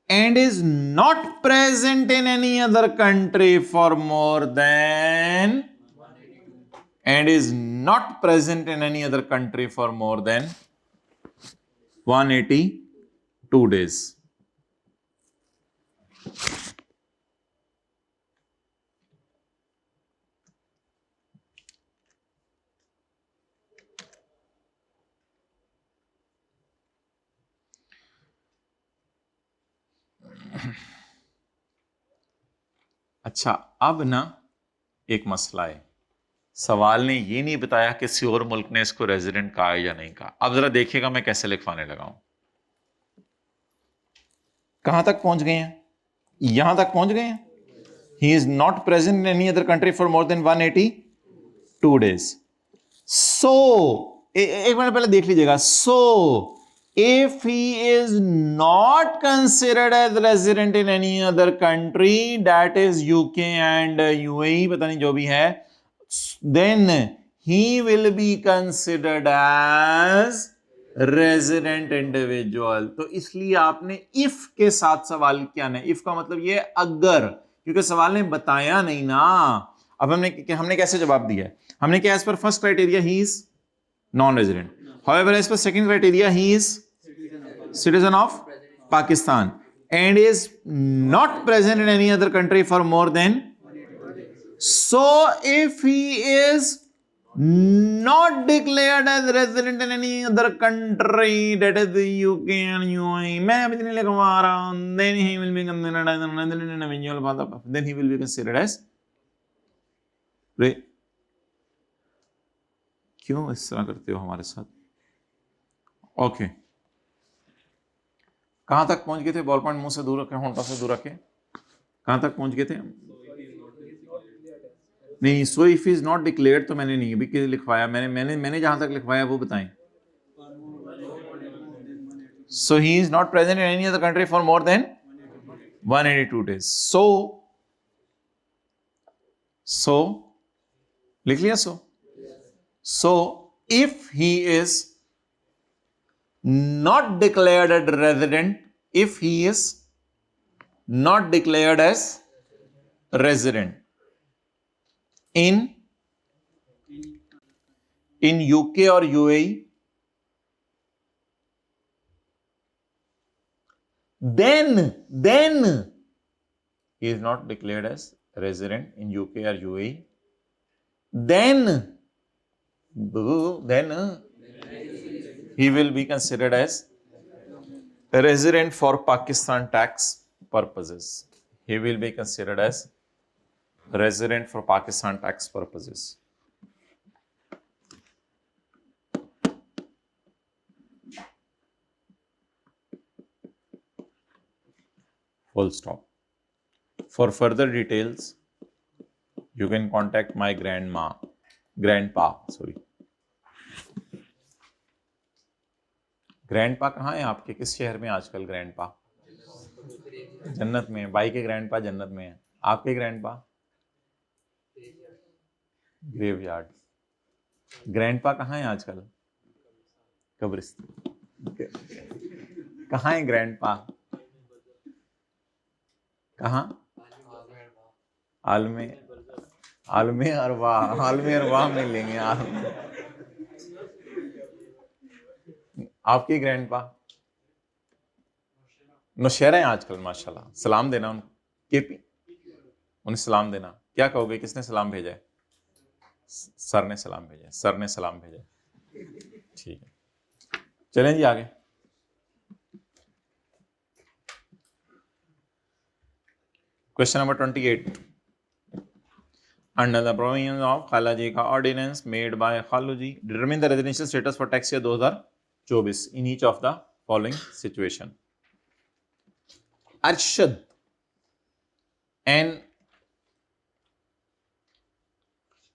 and is not present in any other country for more then, and is not present in any other country for more than 182 days. अच्छा, अब ना एक मसला है, सवाल ने ये नहीं बताया कि किसी और मुल्क ने इसको रेजिडेंट कहा या नहीं कहा। अब जरा देखिएगा मैं कैसे लिखवाने लगा हूं। कहां तक पहुंच गए हैं, यहां तक पहुंच गए हैं। He is not present in any other country for more than 182 days. So एक मिनट पहले देख लीजिएगा। सो if he is not considered as resident in any other country, that is UK and UAE, पता नहीं जो भी है, then he will be considered as resident individual। तो इसलिए आपने if के साथ सवाल क्या है, if का मतलब ये अगर, क्योंकि सवाल ने बताया नहीं ना। अब हमने कैसे जवाब दिया है, हमने क्या, as per first criteria he is non-resident, however as per second criteria he is citizen of Pakistan and is not present in any other country for more than, so if he is not declared as resident in any other country, that is the UK and UAE, मैं अभी नहीं लिखवा रहा, then he will be considered as an individual, then he will be considered as, क्यों इस तरह करते हो हमारे साथ। ओके, कहां तक पहुंच गए थे, बॉल पॉइंट मुंह से दूर रखे, होंठों से दूर रखे, कहां तक पहुंच गए थे। नहीं, so if is not declared तो मैंने नहीं अभी लिखवाया, मैंने जहां तक लिखवाया वो बताएं। So he is not present in any other country for more than 182 days। So So लिख लिया so if he is not declared as resident, if he is not declared as resident in UK or UAE, then he is not declared as resident in UK or UAE, then he will be considered as a resident for Pakistan tax purposes. He will be considered as resident for Pakistan tax purposes. Full stop. For further details, you can contact my grandpa, sorry. Grandpa कहाँ है आपके? किस शहर में आजकल grandpa? जन्नत में। भाई के ग्रैंडपा जन्नत में है। आपके ग्रैंडपा? ग्रेवयार्ड। ग्रैंडपा कहाँ है आजकल? कब्रिस्तान। कहाँ है ग्रैंडपा? कहाँ? आलमे अरवाह में लेंगे। आपकी ग्रैंडपा? नौशहरा है आजकल माशाल्लाह। सलाम देना उनको। केपी, उन्हें सलाम देना। क्या कहोगे? किसने सलाम भेजा है? सर ने सलाम भेजा है। सर ने सलाम भेजा है। ठीक है, चलें जी आगे। Question number 28। Under the provisions of Khalaji ka ordinance made by Khaluji, determine the residential status for tax year 2024 in each of the following situation. Arshad, an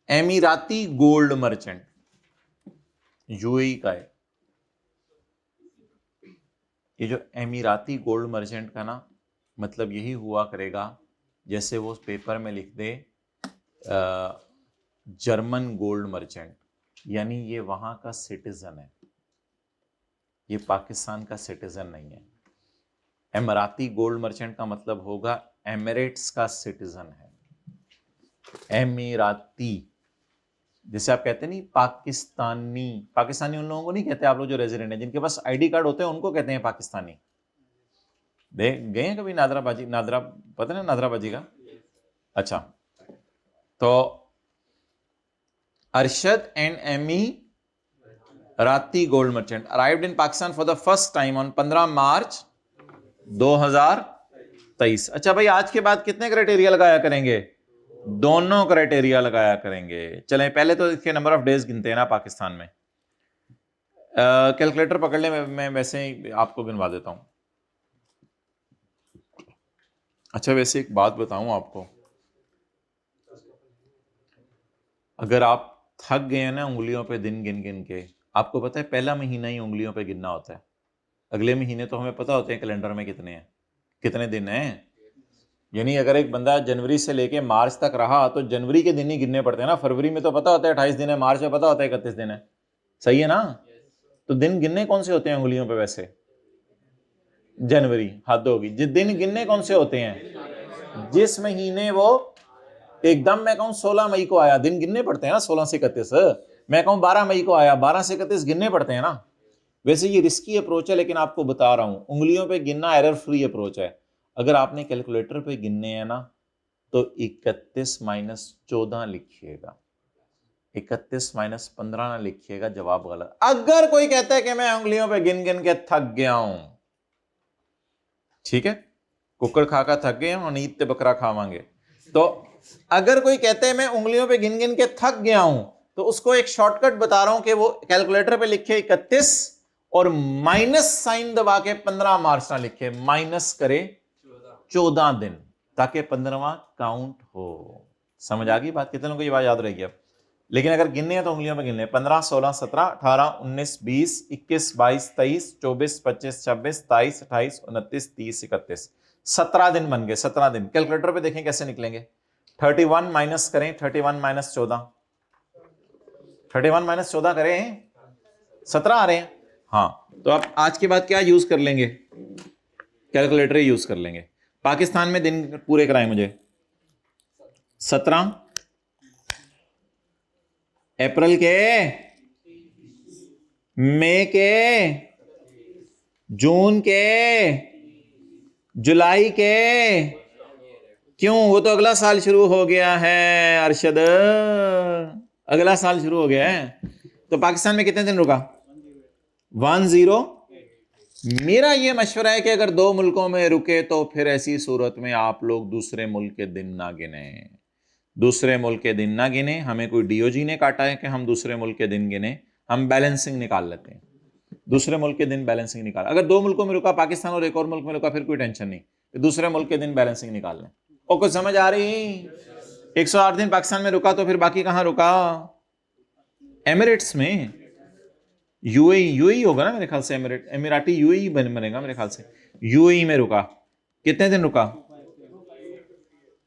Emirati gold merchant, UAE का है। ये जो एमिराती gold merchant का ना मतलब यही हुआ करेगा जैसे वो पेपर में लिख दे जर्मन गोल्ड मर्चेंट, यानी ये वहां का सिटीजन है, ये पाकिस्तान का सिटीजन नहीं है। एमिराती गोल्ड मर्चेंट का मतलब होगा एमिरेट्स का सिटीजन है। एमिराती, जैसे आप कहते हैं नहीं पाकिस्तानी उन लोगों को नहीं कहते आप लोग जो रेजिडेंट है, जिनके पास आईडी कार्ड होते हैं उनको कहते हैं पाकिस्तानी। गए हैं कभी नादरा पता है नादराबाजी का? अच्छा, तो अरशद एंड एमी राती gold merchant arrived in Pakistan for the first time on 15 मार्च 2023। अच्छा भाई, आज के बाद कितने क्राइटेरिया लगाया करेंगे? दोनों क्राइटेरिया लगाया करेंगे। चलें, पहले तो इसके नंबर ऑफ डेज गिनते हैं ना पाकिस्तान में। कैलकुलेटर पकड़ ले, मैं वैसे ही आपको गिनवा देता हूं। अच्छा, वैसे एक बात बताऊं आपको, अगर आप थक गए हैं ना उंगलियों पे दिन गिन गिन के, आपको पता है पहला महीना ही उंगलियों पे गिनना होता है, अगले महीने तो हमें पता होते हैं कैलेंडर में कितने हैं, कितने दिन हैं। यानी अगर एक बंदा जनवरी से लेके मार्च तक रहा तो जनवरी के दिन ही गिनने पड़ते हैं ना। फरवरी में तो पता होता है 28 दिन है, मार्च में पता होता है 31 दिन है, सही है ना? तो दिन गिनने कौन से होते हैं उंगलियों पे? वैसे जनवरी, हद होगी। जिस दिन गिनने कौन से होते हैं? जिस महीने वो एकदम, मैं कहूं 16 मई को आया, दिन गिनने पड़ते हैं ना 16 से 31। मैं कहूं 12 मई को आया, 12 से 31 गिनने पड़ते हैं ना। वैसे ये रिस्की अप्रोच है, लेकिन आपको बता रहा हूं, उंगलियों पे गिनना एरर फ्री अप्रोच है। अगर आपने कैलकुलेटर पे गिनने हैं ना तो 31 माइनस 14 लिखिएगा, 31 माइनस 15 ना लिखिएगा, जवाब गलत। अगर कोई कहता है कि मैं उंगलियों पे गिन गिन के थक गया हूं, ठीक है, कुकर खाकर थक गए और ईद ते बकरा खावांगे, तो अगर कोई कहते हैं मैं उंगलियों पे गिन गिन के थक गया हूं, तो उसको एक शॉर्टकट बता रहा हूं कि वो कैलकुलेटर पे लिखे 31 और माइनस साइन दबा के 15 मार्च ना लिखे, माइनस करे 14 दिन, ताकि 15वां काउंट हो। समझ आ गई बात? कितने लोगों को ये बात याद रहेगी अब? लेकिन अगर गिनने हैं तो उंगलियों में गिनने, 15 16 17 18 19 20 21 22 23 24 25 26 27 28 29 30 31, 17 दिन बन गए। 17 दिन कैलकुलेटर पे देखें कैसे निकलेंगे। 31 माइनस करें, 31 माइनस 14, 31 माइनस 14 करें, 17 आ रहे हैं। हाँ, तो आप आज के बाद क्या यूज कर लेंगे, कैलकुलेटर यूज कर लेंगे। पाकिस्तान में दिन पूरे कराएं मुझे। 17 अप्रैल के, मई के, जून के, जुलाई के। क्यों, वो तो अगला साल शुरू हो गया है अरशद, अगला साल शुरू हो गया है। तो पाकिस्तान में कितने दिन रुका? 10। मेरा ये मशवरा है कि अगर 2 मुल्कों में रुके तो फिर ऐसी सूरत में आप लोग दूसरे मुल्क के दिन ना गिने, दूसरे मुल्क के दिन ना गिने। हमें कोई डीओजी ने काटा है कि हम दूसरे मुल्क के दिन गिने, हम बैलेंसिंग निकाल लेते हैं, दूसरे मुल्क के दिन बैलेंसिंग निकाल। अगर 2 मुल्कों में रुका, पाकिस्तान और एक और मुल्क में रुका, फिर कोई टेंशन नहीं, दूसरे मुल्क के दिन बैलेंसिंग निकाल लें। और कुछ समझ आ रही? 108 दिन पाकिस्तान में रुका तो फिर बाकी कहां रुका? एमिरेट्स में, यूएई होगा ना मेरे ख्याल से, एमिराटी यूएई बनेगा मेरे ख्याल से। यूएई में रुका, कितने दिन रुका?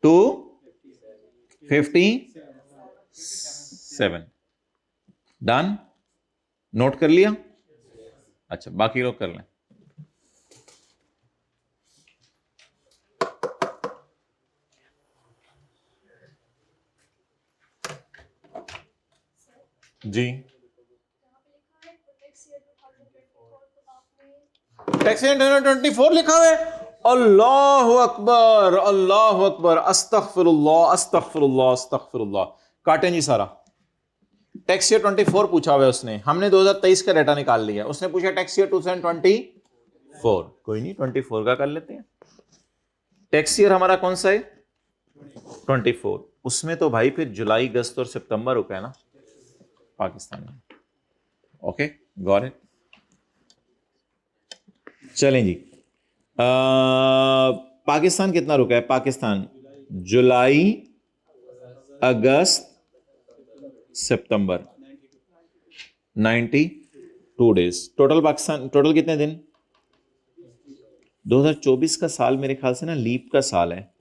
257। डन, नोट कर लिया? अच्छा, बाकी लोग कर लें। जी, टैक्स ईयर 2024 लिखा हुआ है। अल्लाह अकबर, अल्लाह अकबर, अस्तगफिरुल्लाह, अस्तगफिरुल्लाह, अस्तगफिरुल्लाह। काटें जी सारा। टैक्स ईयर 24 पूछा हुआ है उसने, हमने 2023 का डाटा निकाल लिया। उसने पूछा टैक्स ईयर 2024, कोई नहीं 24 का कर लेते हैं। टैक्स ईयर हमारा कौन सा है? 24। उसमें तो भाई फिर जुलाई, अगस्त और सितंबर रुका है ना पाकिस्तान में। Okay, got it. चलें जी, पाकिस्तान कितना रुका है? पाकिस्तान जुलाई, अगस्त, सितंबर, 92 डेज टोटल। पाकिस्तान टोटल कितने दिन? 2024 का साल मेरे ख्याल से ना लीप का साल है।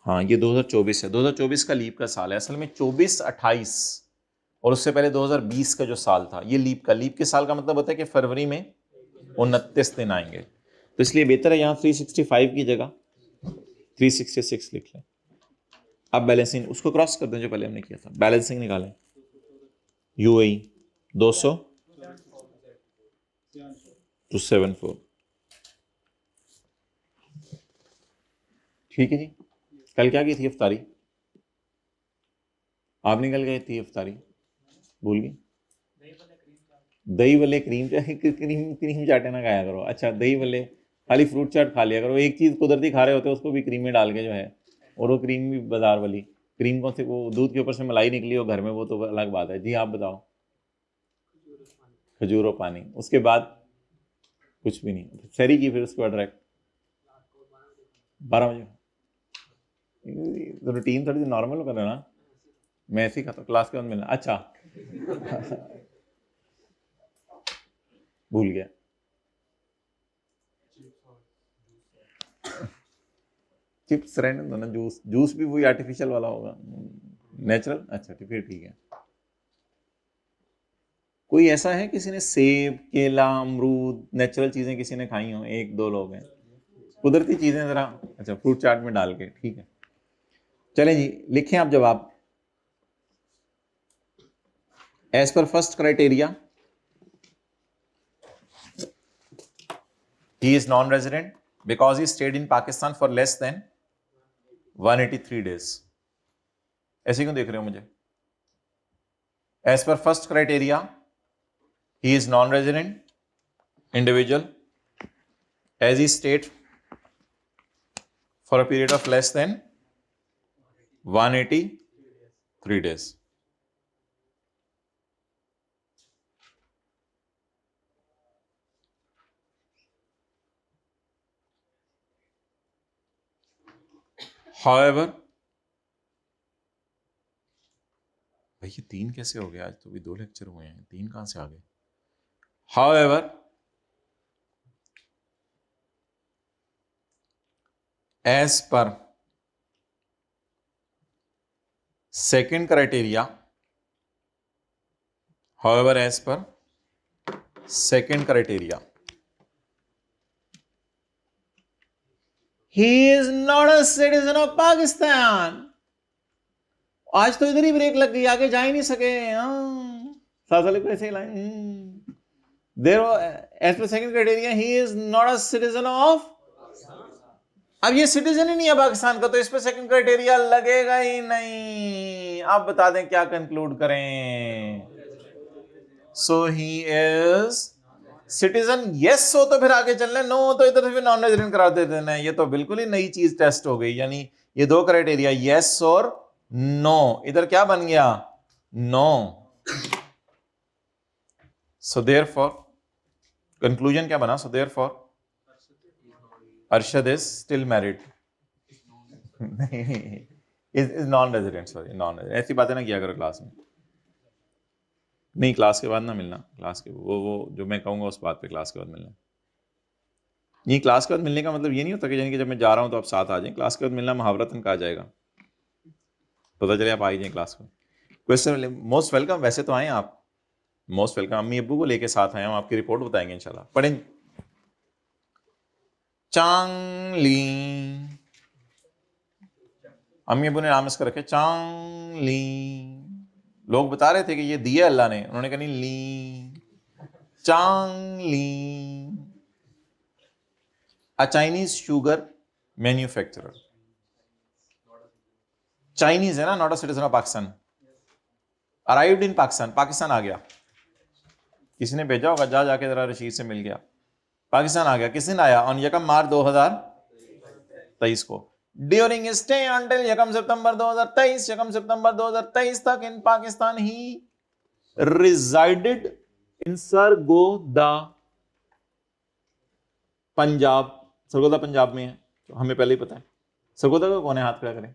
हाँ, ये 2024 है, 2024 का लीप का साल है। असल में 24-28 और उससे पहले 2020 का जो साल था, ये लीप के साल का मतलब होता है कि फरवरी में 29 दिन आएंगे। तो इसलिए बेहतर है यहां 365 की जगह 366 लिख लें। अब बैलेंसिंग उसको क्रॉस कर दें जो पहले हमने किया था, बैलेंसिंग निकालें। यूएई 200 274, ठीक है जी। कल क्या की थी इफ्तारी? आपने कल गई थी इफ्तारी, भूल गई? दही वले क्रीम क्रीम चाटे ना खाया करो। अच्छा, दही वले खाली फ्रूट चाट खा लिया करो। एक चीज कुदरती खा रहे होते हो उसको भी क्रीम में डाल के जो है, और वो क्रीम भी बाजार वाली क्रीम कौन सी, वो दूध के ऊपर से मलाई निकली हो घर में, वो तो अलग बात है। जी आप बताओ। खजूर और पानी, उसके बाद कुछ भी नहीं। सरी की फिर उसके बाद डायरेक्ट 12 बजे। रूटीन थोड़ी सी नॉर्मल कर ना, मैं ऐसे ही खाता क्लास के बाद मिलना। अच्छा भूल गया। चिप्स रहने दो ना, जूस भी वही आर्टिफिशियल वाला होगा, नेचुरल। अच्छा फिर ठीक है। कोई ऐसा है किसी ने सेब, केला, अमरूद, नेचुरल चीजें किसी ने खाई हो? 1-2 लोग हैं। कुदरती चीजें जरा, अच्छा फ्रूट चाट में डाल के, ठीक है। चलें जी, लिखें आप जवाब। As per first criteria, he is non-resident because he stayed in Pakistan for less than 183 days. ऐसे क्यों देख रहे हो मुझे? As per first criteria, he is non-resident individual as he stayed for a period of less than 183 days. However, भाई ये 3 कैसे हो गया? आज तो भी 2 लेक्चर हुए हैं, 3 कहां से आ गए? However, as per second criteria, however, as per second criteria, he is not a citizen of Pakistan. आज तो इधर ही ब्रेक लग गई, आगे जा ही नहीं सके। साथ वाले को ऐसे लाए। There as per second criteria he is not a citizen of. अब ये सिटीजन ही नहीं है पाकिस्तान का, तो इस पे सेकंड क्राइटेरिया लगेगा ही नहीं। आप बता दें क्या कंक्लूड करें। सो ही इज सिटीजन। यस हो तो फिर आगे चलना, नो हो तो इधर से फिर नॉन रेजिडेंट करा देते हैं। ये तो बिल्कुल ही नई चीज टेस्ट हो गई। यानी ये दो क्राइटेरिया यस और नो, इधर क्या बन गया? नो। सो देयरफॉर कंक्लूजन क्या बना? So therefore Arshad is still married. Is non resident, sorry non resident. ऐसी बातें ना किया करो क्लास में। नहीं, क्लास के बाद ना मिलना। क्लास के वो जो मैं कहूंगा उस बात पे क्लास के बाद मिलना। ये क्लास के बाद मिलने का मतलब ये नहीं होता कि यानी कि जब मैं जा रहा हूं तो आप साथ आ जाएं। क्लास के बाद मिलना मुहावरतन कहा जाएगा। पता चले आप आ ही जाएं क्लास में। Question most welcome. वैसे तो आए आप, मोस्ट वेलकम। अम्मी अब्बू को लेके साथ आए, हम आपकी रिपोर्ट बताएंगे इंशाल्लाह। पढ़ें। चांगली, अम्मी अब्बू ने नाम इसका रखे चांगली। लोग बता रहे थे कि ये दिया अल्लाह ने, उन्होंने कहा नहीं ली, चांगली। A Chinese sugar manufacturer. Chinese है ना, not a citizen of Pakistan. Arrived in Pakistan, Pakistan आ गया। किसी ने भेजा होगा, जा जाके जरा रशीद से मिल गया। पाकिस्तान आ गया। किस दिन आया? ऑन 1 मार्च 2023 को। ड्यूरिंग स्टे अंटिल 1 सितंबर 2023, 1 सितंबर 2023 तक इन पाकिस्तान ही रिजाइडेड इन सरगोदा, पंजाब। सरगोदा पंजाब में है, तो हमें पहले ही पता है। सरगोदा का कौन है? हाथ खड़ा करें।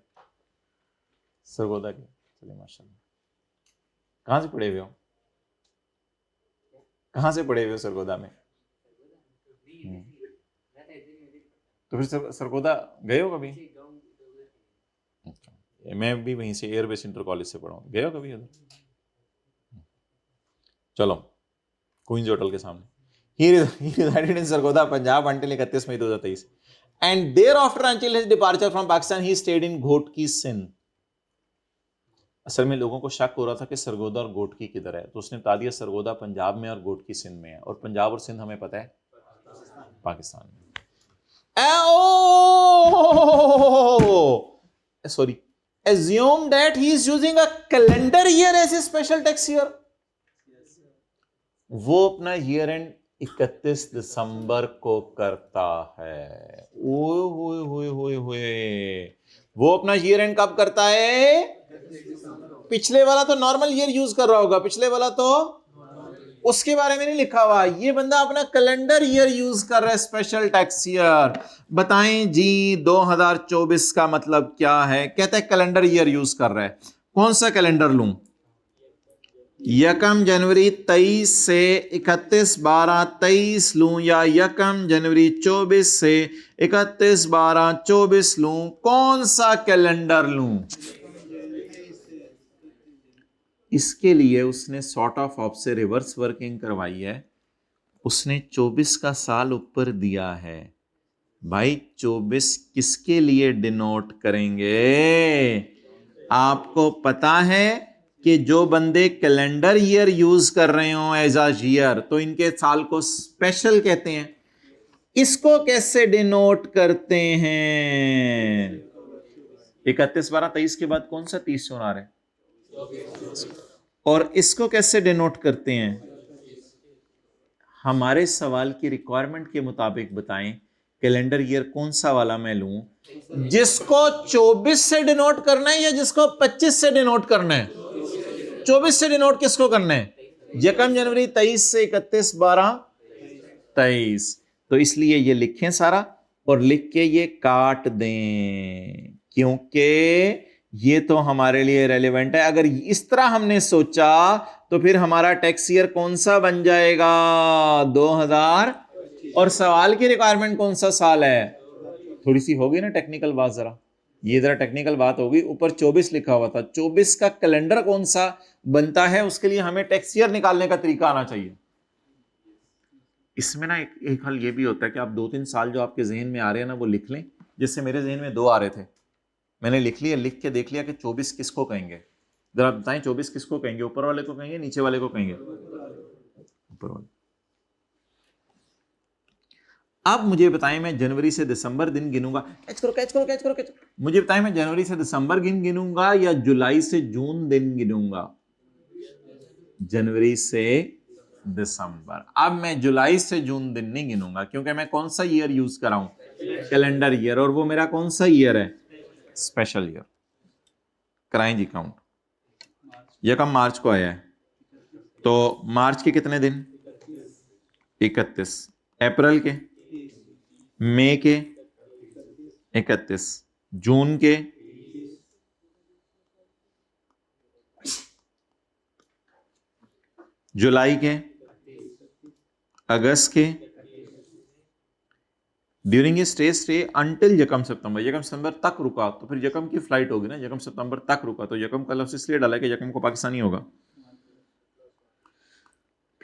सरगोदा के, चलिए माशाल्लाह। कहां से पढ़े हुए हो? कहां से पढ़े हुए हो सरगोदा में? तो फिर सरगोदा गए हो कभी? मैं भी वहीं से एयरबेस इंटर कॉलेज से पढ़ा हूं। गए हो कभी उधर? चलो, क्वींस होटल के सामने। He resided in Sargodha, Punjab until 31 May 2023. And thereafter, until his departure from Pakistan, he stayed in Ghotki, Sindh. असल में लोगों को शक हो रहा था कि सरगोदा और गोटकी किधर है, तो उसने बता दिया सरगोदा पंजाब में और गोटकी सिंध में है। और पंजाब और सिंध हमें पता है पाकिस्तान में। Sorry. Assume that he is using a calendar year as a special tax year. वो अपना ईयर एंड 31 दिसंबर को करता है। वो अपना ईयर एंड कब करता है? पिछले वाला तो नॉर्मल ईयर यूज कर रहा होगा, पिछले वाला तो उसके बारे में नहीं लिखा हुआ। ये बंदा अपना कैलेंडर ईयर यूज कर रहा है, स्पेशल टैक्स ईयर। बताएं जी 2024 का मतलब क्या है? कहता है कैलेंडर ईयर यूज कर रहा है। कौन सा कैलेंडर लूं? 1 जनवरी 23 से 31/12/23 लूं या 1 जनवरी 24 से 31/12/24 लूं? कौन सा कैलेंडर लूं? इसके लिए उसने सॉर्ट ऑफ से रिवर्स वर्किंग करवाई है। उसने 24 का साल ऊपर दिया है। भाई 24 किसके लिए डिनोट करेंगे? आपको पता है कि जो बंदे कैलेंडर ईयर यूज कर रहे हो एज अ ईयर, तो इनके साल को स्पेशल कहते हैं। इसको कैसे डिनोट करते हैं? 31/12/23 के बाद कौन सा 30 होना है? और इसको कैसे डिनोट करते हैं? हमारे सवाल की रिक्वायरमेंट के मुताबिक बताएं कैलेंडर ईयर कौन सा वाला मैं लूं? जिसको 24 से डिनोट करना है या जिसको 25 से डिनोट करना है? 24 से डिनोट किसको करना है? 1 जनवरी 23 से 31/12/23। तो इसलिए ये लिखें सारा और लिख के ये काट दें, क्योंकि ये तो हमारे लिए रेलेवेंट है। अगर इस तरह हमने सोचा तो फिर हमारा टैक्स ईयर कौन सा बन जाएगा? 2000। और सवाल की रिक्वायरमेंट कौन सा साल है? थोड़ी सी होगी ना टेक्निकल बात, जरा ये जरा टेक्निकल बात होगी। ऊपर 24 लिखा हुआ था, 24 का कैलेंडर कौन सा बनता है, उसके लिए हमें टैक्स ईयर निकालने का तरीका आना चाहिए। इसमें ना एक हल ये भी होता है कि आप 2-3 साल जो आपके जहन में आ रहे हैं ना वो लिख लें। जैसे मेरे जहन में 2 आ रहे थे, मैंने लिख लिया, लिख के देख लिया कि 24 किसको कहेंगे। जरा बताएं 24 किसको कहेंगे, ऊपर वाले को कहेंगे, नीचे वाले को कहेंगे? ऊपर वाले। अब मुझे बताएं मैं जनवरी से दिसंबर दिन गिनूंगा, कैच करो कैच करो कैच करो कैच करो। मुझे बताएं मैं जनवरी से दिसंबर दिन गिनूंगा या जुलाई से जून दिन गिनूंगा? जनवरी से दिसंबर। अब मैं जुलाई से जून दिन नहीं गिनूंगा, क्योंकि मैं कौन सा ईयर यूज कर रहा हूं? Calendar year. और वो मेरा कौन सा ईयर है? Special year. कराएं जी काउंट। यह कब मार्च को आया है, तो मार्च के कितने दिन? 31। अप्रैल के, मई के 31, जून के, जुलाई के, अगस्त के, ड्यूरिंग स्टे अंटिल यकम सितंबर। यकम सितंबर तक रुका तो फिर यकम की फ्लाइट होगी ना, यकम सितंबर तक रुका तो यकम का लफ्ज इसलिए डाला कि यकम को पाकिस्तानी होगा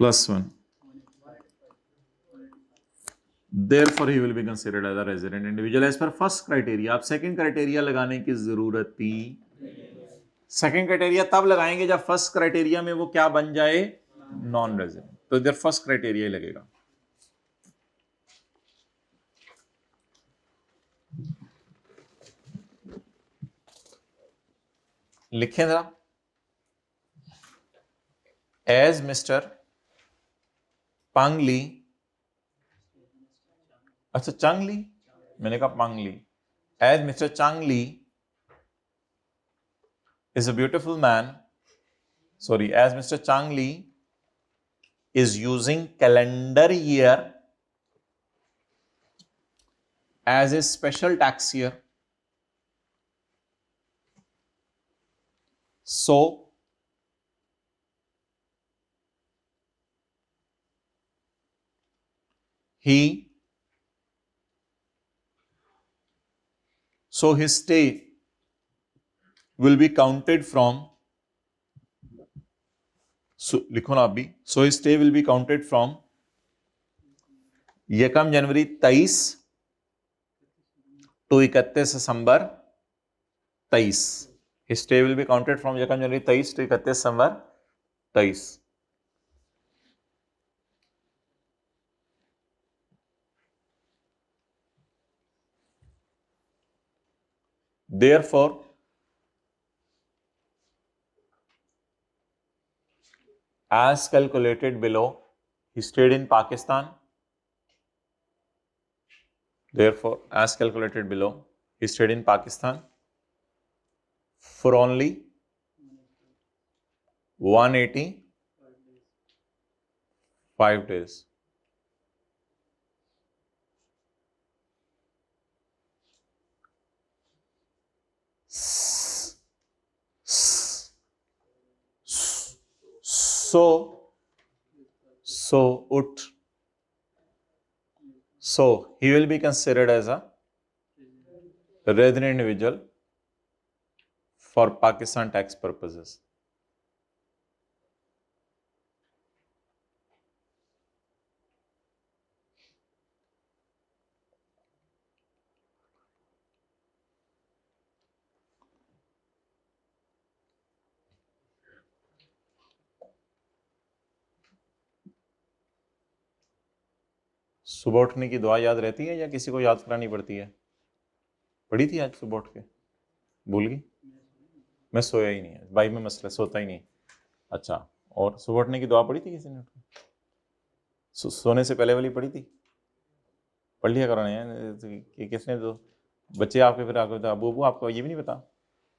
+1। Therefore, he will be considered as a resident individual as per first criteria। आप सेकंड क्राइटेरिया लगाने की जरूरत थी। सेकंड क्राइटेरिया तब लगाएंगे जब फर्स्ट क्राइटेरिया में वो क्या बन जाए? Non resident. तो इधर फर्स्ट क्राइटेरिया ही लगेगा। लिखें जरा, एज मिस्टर पांगली, अच्छा चांगली, मैंने कहा पांगली। एज मिस्टर चांगली is a beautiful man, sorry, as Mr. Changli is using calendar year as a special tax year, so his stay will be counted from, so लिखो ना आप भी, so his stay will be counted from यकम जनवरी 23 to 31 December 23। His stay will be counted from यकम जनवरी 23 to 31 December 23। Therefore, as calculated below, he stayed in Pakistan. Therefore, as calculated below, he stayed in Pakistan for only 185 days. So he will be considered as a resident individual for Pakistan tax purposes. सुबह उठने की दुआ याद रहती है या किसी को याद करानी पड़ती है? पढ़ी थी आज सुबह उठ के? भूल गई? मैं सोया ही नहीं है भाई, में मसला सोता ही नहीं। अच्छा, और सुबह उठने की दुआ पढ़ी थी किसी ने? सोने से पहले वाली पढ़ी थी? पढ़ लिया करो ना कि किसने, तो बच्चे आपके फिर आपको अबू अबू आपको ये भी नहीं पता,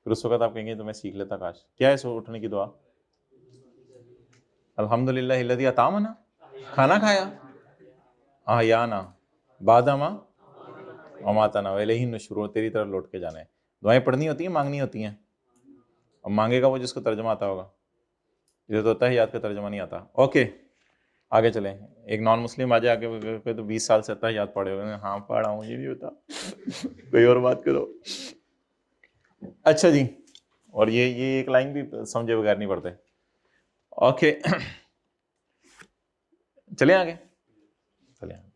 फिर उस वक्त आप कहेंगे तो मैं सीख लेता काश। क्या है सुबह उठने की दुआ? अल्हम्दुलिल्लाह हिल्लज़ी अतामना, खाना खाया, आयाना बादामा अमातना वैलेही नशुरू, तेरी तरफ लौट के जाना है। दुआएं पढ़नी होती हैं, मांगनी होती हैं। अब मांगेगा वो जिसको तर्जमा आता होगा, इधर तो होता है याद का तर्जमा नहीं आता। ओके आगे चलें। एक नॉन मुस्लिम आ जाए आगे तो 20 साल से आता है याद पढ़े होगा। हाँ पढ़ा हूँ, ये भी बता कोई और बात करो। अच्छा जी, और ये एक लाइन भी समझे बगैर नहीं पढ़ते। ओके चले आगे, चले आगे।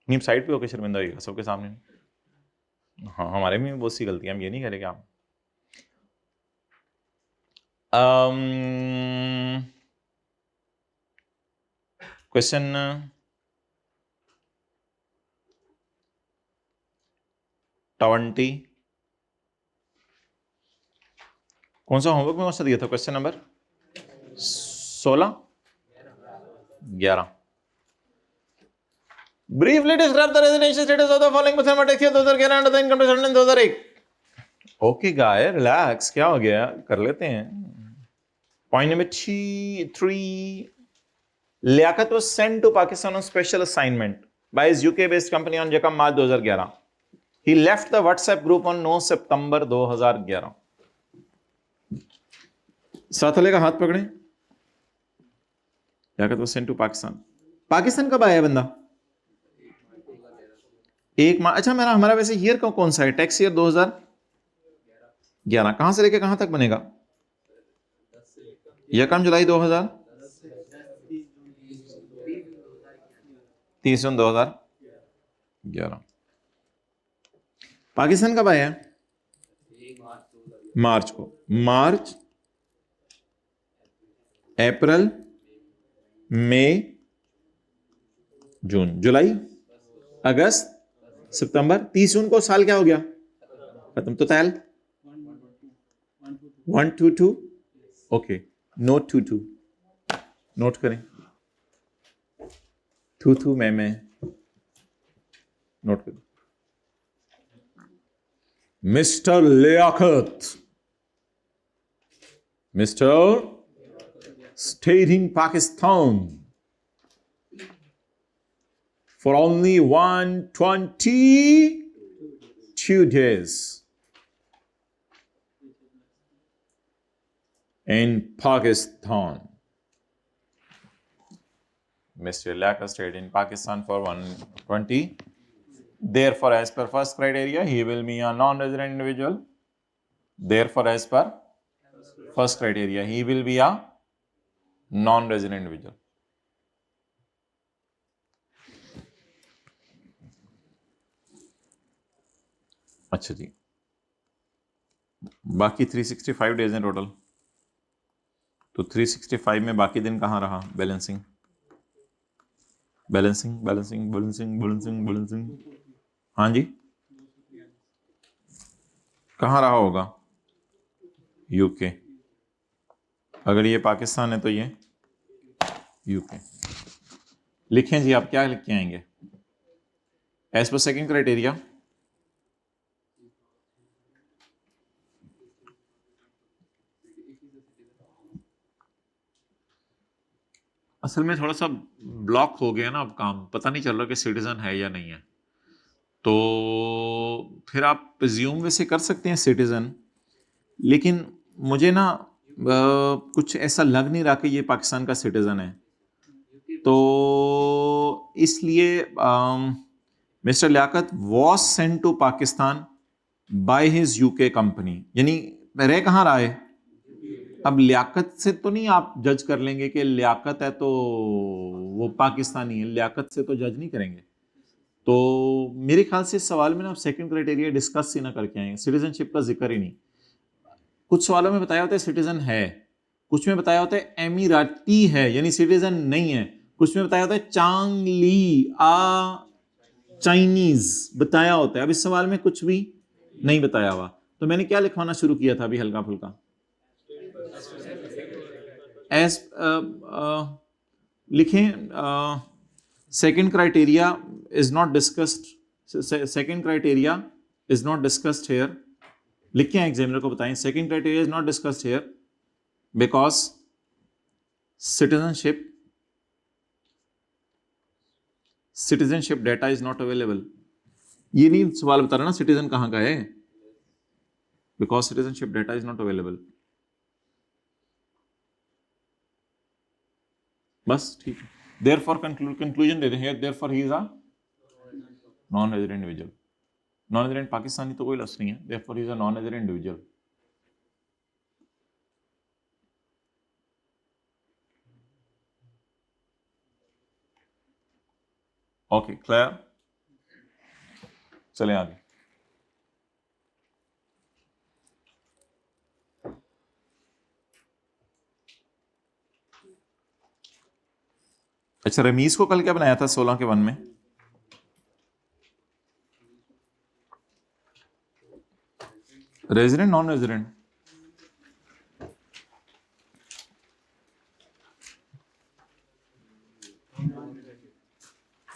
नहीं साइड पे होके शर्मिंदा होइएगा सबके सामने। हाँ हमारे में भी बहुत सी गलतियां, हम ये नहीं करेंगे आप। क्वेश्चन 20, कौन सा होमवर्क में कौन सा दिया था? Question number 16, 11। Briefly describe the residential status of the following mathematics year 2011 and the income tax return 2001। Okay guy relax, क्या हो गया, कर लेते हैं। Point number 3, Liaquat was sent to Pakistan on special assignment by his UK based company on Jakam March 2011। He left the WhatsApp group on 9 September 2011। साथ वाले का हाथ पकड़े। Liaquat was sent to Pakistan। Pakistan कब आया बंदा? 1 मार्च। अच्छा मेरा हमारा वैसे ईयर कौन सा है? Tax year 2011। कहां से लेके कहां तक बनेगा? यकम जुलाई 2000, 30 जून 2011। पाकिस्तान कब आया? मार्च को। मार्च, अप्रैल, मई, जून, जुलाई, अगस्त, सितंबर। 30 जून को साल क्या हो गया? खत्म। तो तैल 122। ओके, नोट 22 नोट करें। थू मैं नोट करें। Mister Liaquat, mister stayed in Pakistan for only 122 days in Pakistan. Mr. Liaquat stayed in Pakistan for 120. Therefore, as per first criteria, he will be a non-resident individual. Therefore, as per first criteria, he will be a non-resident individual. अच्छा जी, बाकी 365 days हैं total. तो 365 में बाकी दिन कहाँ रहा? Balancing balancing balancing balancing balancing balancing. हाँ जी, कहाँ रहा होगा? यूके। अगर ये पाकिस्तान है तो ये यूके। लिखें जी, आप क्या लिख के आएंगे? एज पर सेकेंड क्राइटेरिया, असल में थोड़ा सा ब्लॉक हो गया ना अब काम, पता नहीं चल रहा कि सिटीजन है या नहीं है। तो फिर आप प्रिज्यूम वैसे कर सकते हैं सिटीजन, लेकिन मुझे ना कुछ ऐसा लग नहीं रहा कि ये पाकिस्तान का सिटीजन है। तो इसलिए mister Liaquat was sent to Pakistan by his UK company, यानी रह कहाँ रहा है? अब लियाकत से तो नहीं आप जज कर लेंगे कि लियाकत है तो वो पाकिस्तानी है, लियाकत से तो जज नहीं करेंगे। तो मेरे ख्याल से इस सवाल में ना आप सेकंड क्राइटेरिया डिस्कस ही ना करके आएंगे, सिटीजनशिप का जिक्र ही नहीं। कुछ सवालों में बताया होता है सिटीजन है, कुछ में बताया होता है एमिराती है यानी सिटीजन नहीं है, कुछ में बताया होता है चांगली आ चाइनीज बताया होता है। अब इस सवाल में कुछ भी नहीं बताया हुआ, तो मैंने क्या लिखवाना शुरू किया था अभी हल्का फुल्का। एस लिखें, second criteria is not discussed, second criteria is not discussed here. लिखें, एग्जामिनर को बताएं second criteria is not discussed here because citizenship data is not available. ये नहीं सवाल बता रहा ना सिटीजन कहां का है, because citizenship data is not available. बस ठीक है। Therefore conclusion दे रहे हैं, therefore he is a non-resident individual। Non resident Pakistani तो कोई लफ्ज़ नहीं है, therefore he is a non resident individual. Okay clear, चलें आगे। अच्छा, रमीज को कल क्या बनाया था 16 के 1 में? Resident non resident?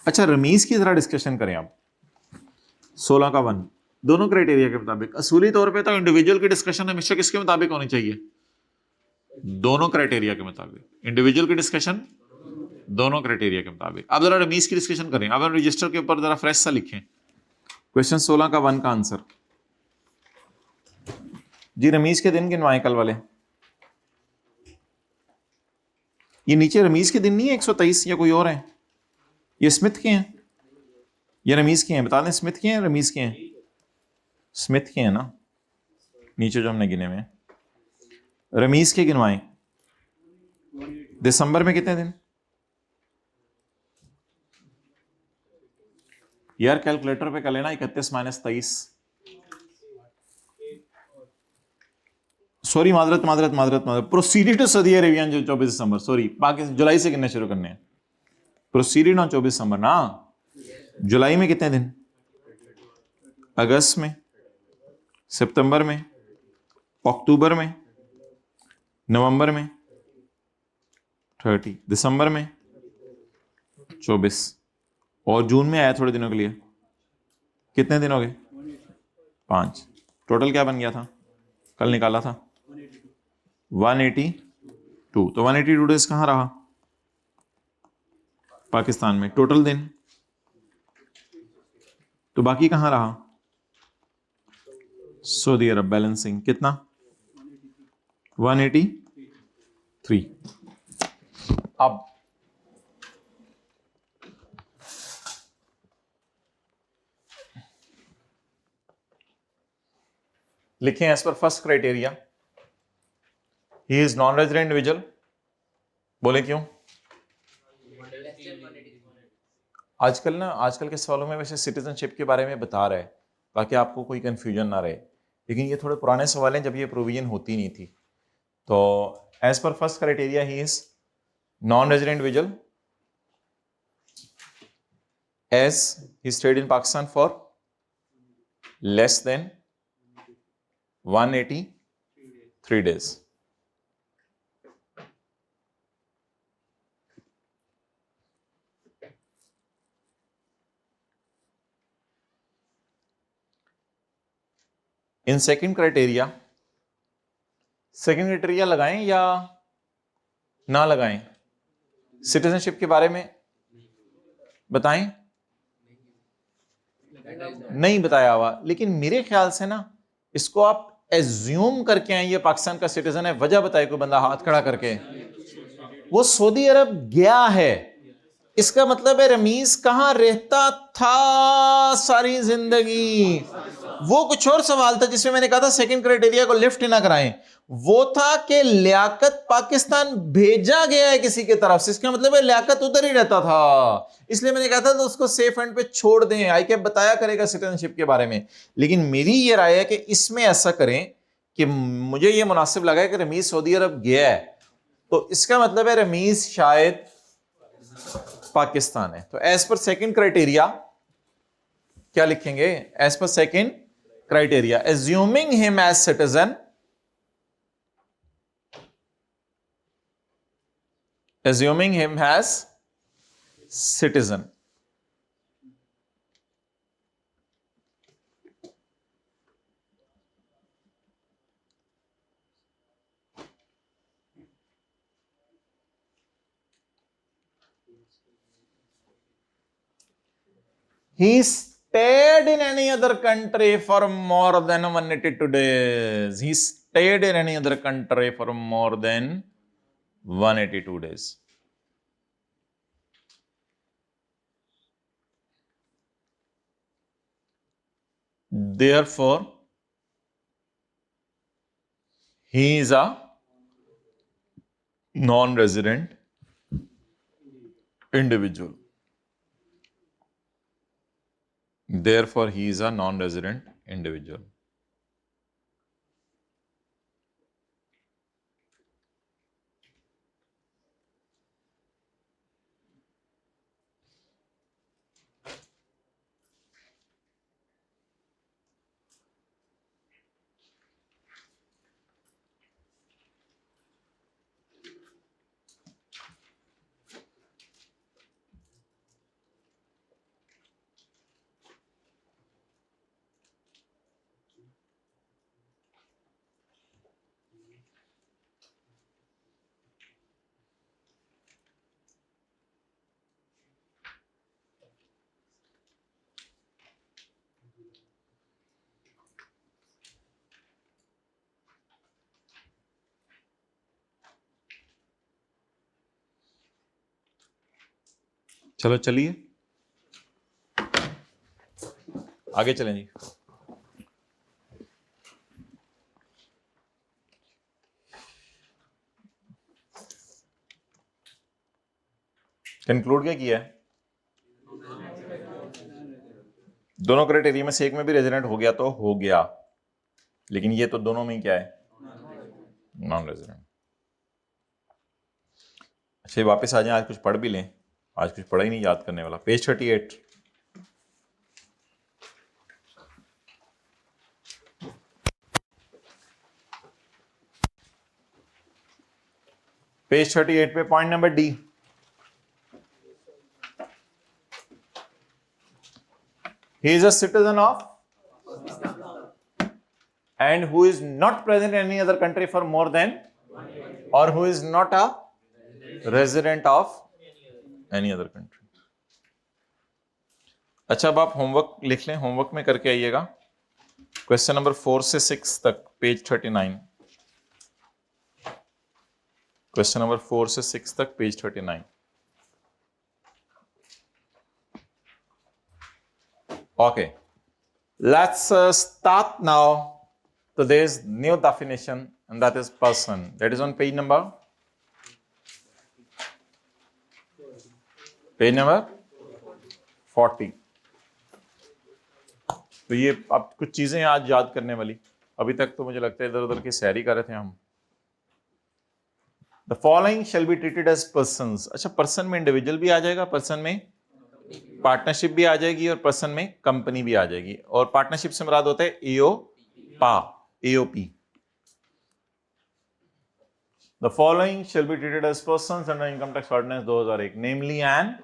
अच्छा, रमीज की जरा डिस्कशन करें आप। 16 का 1 दोनों क्राइटेरिया के मुताबिक, असूली तौर पे तो इंडिविजुअल की डिस्कशन हमेशा किसके मुताबिक होनी चाहिए? दोनों क्राइटेरिया के मुताबिक। इंडिविजुअल की डिस्कशन दोनों क्राइटेरिया के मुताबिक। अब जरा रमीज की डिस्कशन करें। अब हम रजिस्टर के ऊपर जरा फ्रेश सा लिखें क्वेश्चन 16 का 1 का आंसर। जी रमीज के दिन गिनवाएं कल वाले। ये नीचे रमीज के दिन नहीं है 123, या कोई और है? ये स्मिथ के हैं, ये रमीज के हैं? बता दें स्मिथ के हैं रमीज के हैं? स्मिथ के हैं ना, नीचे जो हमने गिने हुए हैं। रमीज के गिनवाएं। दिसंबर में कितने दिन? यार कैलकुलेटर पे कर लेना, 31 माइनस 23। सॉरी, मादरत मादरत मादरत मादरत। प्रोसीडेड टू सऊदी अरेबिया जो 24 दिसंबर, सॉरी पाकिस्तान जुलाई से गिनने शुरू करने हैं। प्रोसीडेड ऑन 24 दिसंबर ना। जुलाई में कितने दिन? अगस्त में, सितंबर में, अक्टूबर में, नवंबर में 30, दिसंबर में 24, और जून में आया थोड़े दिनों के लिए। कितने दिन हो गए? 5। टोटल क्या बन गया था? कल निकाला था 182। तो 182 डेज कहां रहा? पाकिस्तान में। टोटल दिन तो बाकी कहां रहा? सऊदी अरब। बैलेंसिंग कितना? 183। अब लिखें as per first criteria he is non resident individual. बोले क्यों? आजकल के सवालों में वैसे सिटीजनशिप के बारे में बता रहा है, ताकि आपको कोई कंफ्यूजन ना रहे, लेकिन ये थोड़े पुराने सवाल हैं जब ये प्रोविजन होती नहीं थी। तो as per first criteria he is non resident individual as he stayed in Pakistan for less than 183 days. In second criteria लगाएं या ना लगाएं? सिटीजनशिप के बारे में बताएं। नहीं बताया हुआ, लेकिन मेरे ख्याल से ना इसको आप एज्यूम करके आए ये पाकिस्तान का सिटीजन है। वजह बताए कोई बंदा हाथ खड़ा करके। वो सऊदी अरब गया है, इसका मतलब है रमीज कहां रहता था सारी जिंदगी? वो कुछ और सवाल था जिसमें मैंने कहा था सेकंड क्राइटेरिया को लिफ्ट ना कराएं। वो था कि लियाकत पाकिस्तान भेजा गया है किसी के तरफ से, इसका मतलब है लियाकत उधर ही रहता था, इसलिए मैंने कहा था तो उसको सेफ एंड पे छोड़ दें। आई कैप बताया करेगा सिटीजनशिप के बारे में, लेकिन मेरी ये राय है कि इसमें ऐसा करें कि मुझे ये मुनासिब लगा है कि रमीज सऊदी अरब गया है, तो इसका मतलब है रमीज शायद पाकिस्तान है। तो एज पर सेकंड क्राइटेरिया क्या लिखेंगे? As per second criteria assuming him as citizen, assuming him as citizen. He stayed in any other country for more than 182 days. He stayed in any other country for more than 182 days. Therefore, he is a non-resident individual. Therefore, he is a non-resident individual. चलो चलिए आगे चलें जी। Conclude क्या किया है? दोनों criteria में से एक में भी रेजिडेंट हो गया तो हो गया, लेकिन ये तो दोनों में ही क्या है? Non resident. अच्छा वापस आ जाए, आज कुछ पढ़ भी लें, आज कुछ पढ़ा ही नहीं याद करने वाला। पेज 38। पेज 38 पे point number D. He is a citizen of and who is not present in any other country for more than, or who is not a resident of any other country. अच्छा अब आप homework लिख लें, homework में करके आइएगा। Question number 4 से 6 तक, पेज 39। क्वेश्चन नंबर 4 से 6 तक, page 39। Okay, let's start now today's new definition, and that is person. That is on page number 40. तो ये अब कुछ चीजें आज याद करने वाली, अभी तक तो मुझे लगता है इधर उधर की सैरी कर रहे थे हम। The following shall be treated as persons. अच्छा, पर्सन में इंडिविजुअल भी आ जाएगा, पर्सन में पार्टनरशिप भी आ जाएगी, और पर्सन में कंपनी भी आ जाएगी। और पार्टनरशिप से मुराद होता है AOP. The following shall be treated as persons under income tax ordinance 2001, namely an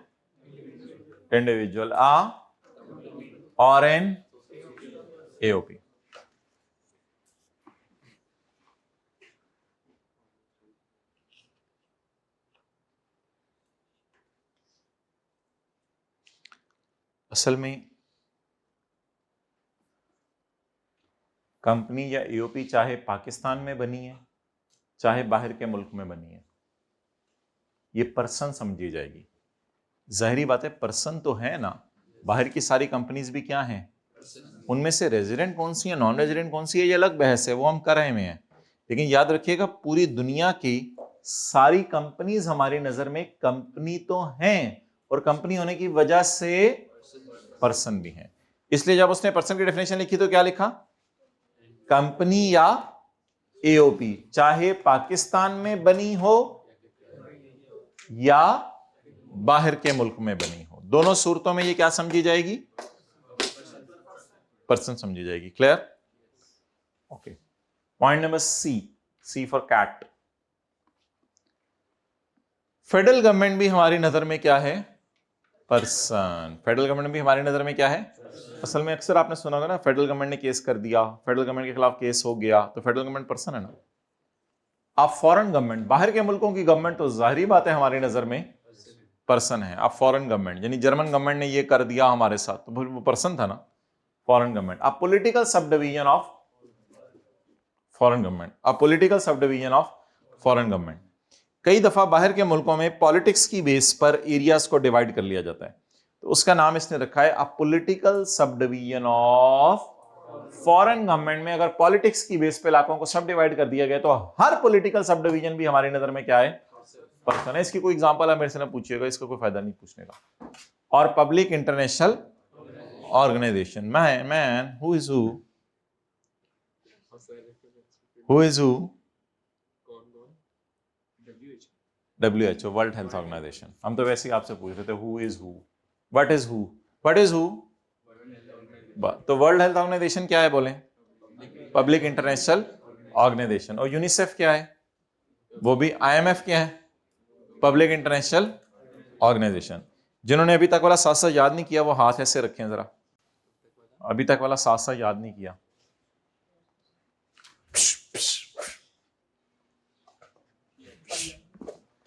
individual, और एन एओपी। असल में कंपनी या एओपी चाहे पाकिस्तान में बनी है चाहे बाहर के मुल्क में बनी है, ये पर्सन समझी जाएगी। जाहिरी बात है, पर्सन तो है ना। बाहर की सारी कंपनीज भी क्या हैं? उनमें से रेजिडेंट कौन सी है, नॉन रेजिडेंट कौन सी है, ये अलग बहस है, वो हम कर रहे हैं। लेकिन याद रखिएगा, पूरी दुनिया की सारी कंपनीज हमारी नजर में कंपनी तो हैं, और कंपनी होने की वजह से पर्सन भी है। इसलिए जब उसने पर्सन की डेफिनेशन लिखी तो क्या लिखा? कंपनी या एओपी, चाहे पाकिस्तान में बनी हो या बाहर के मुल्क में बनी हो, दोनों सूरतों में ये क्या समझी जाएगी? पर्सन समझी जाएगी। Clear? Okay. Point number C for cat. Federal government भी हमारी नजर में क्या है? पर्सन। फेडरल गवर्नमेंट भी हमारी नजर में क्या है? असल में अक्सर आपने सुना होगा ना, फेडरल गवर्नमेंट ने केस कर दिया, फेडरल गवर्नमेंट के खिलाफ केस हो गया, तो फेडरल गवर्नमेंट पर्सन है ना। आप फॉरेन गवर्नमेंट, बाहर के मुल्कों की गवर्नमेंट तो जाहिर बात है हमारी नजर में पर्सन है। आप फॉरेन गवर्नमेंट, यानी जर्मन गवर्नमेंट ने ये कर दिया हमारे साथ, तो वो पर्सन था ना, फॉरेन गवर्नमेंट। आप political sub division of foreign government, आप political sub division of foreign government. कई दफा बाहर के मुल्कों में पॉलिटिक्स की बेस पर एरियाज को डिवाइड कर लिया जाता है, तो उसका नाम इसने रखा है a political sub division of foreign government में अगर पॉलिटिक्स की बेस पे इलाकों को सब डिवाइड कर दिया गया तो हर पॉलिटिकल सब डिवीजन भी हमारी नजर में क्या है, पर्सन है। इसकी कोई एग्जांपल है मेरे से ना पूछिएगा, इसका कोई फायदा नहीं पूछने का। और public international organization, man who is who WHO, world health organization. हम तो वैसे ही आपसे पूछ रहे थे who is who, what is who, what is who. तो वर्ल्ड हेल्थ ऑर्गेनाइजेशन क्या है बोले, पब्लिक इंटरनेशनल ऑर्गेनाइजेशन। और यूनिसेफ क्या है, वो भी IMF क्या है, पब्लिक इंटरनेशनल ऑर्गेनाइजेशन। जिन्होंने अभी तक वाला साथ साथ याद नहीं किया वो हाथ ऐसे रखें जरा, अभी तक वाला साथ साथ याद नहीं किया।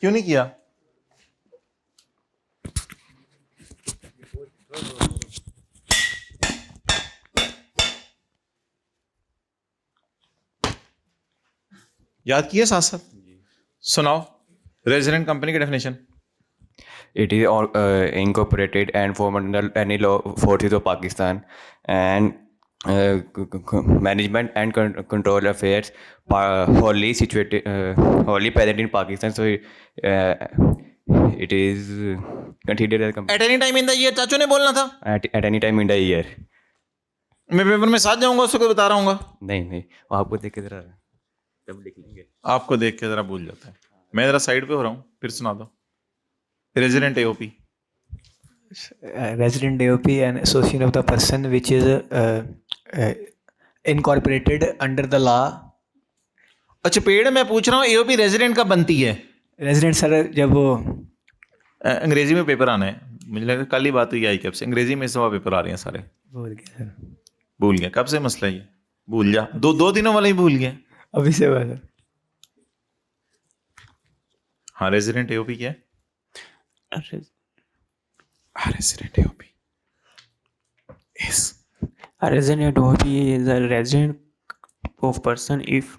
क्यों नहीं किया? याद किए साथ साथ? सुनाओ रेजिडेंट कंपनी की definition. It is incorporated and formed under any law forces of Pakistan and management and control affairs wholly situated, wholly present in Pakistan. So it is considered as at any time in the year, चाचू ने बोलना था। at any time in the year. मैं paper में साथ जाऊंगा, उसको बता रहा हूँ। नहीं वो आपको देख के जरा तब लिख लेंगे। आपको देख के जरा भूल जाता है। मैं जरा साइड पे हो रहा हूँ, फिर सुना दो। Resident AOP, resident AOP an association of the person which is incorporated under the law. अच्छा पेड़ मैं पूछ रहा हूँ AOP रेजिडेंट कब बनती है? रेजिडेंट सर जब वो अंग्रेजी में पेपर आना है, मुझे लगा कल ही बात हुई आई कैब से, अंग्रेजी में इस दफा पेपर आ रहे हैं सारे। भूल गया सर, भूल गया? कब से मसला ये भूल जा, दो दिनों वाला ही भूल गया। अभी से हुआ सर। हाँ रेजिडेंट AOP क्या है? Resident AOP is A resident OP is a resident of person if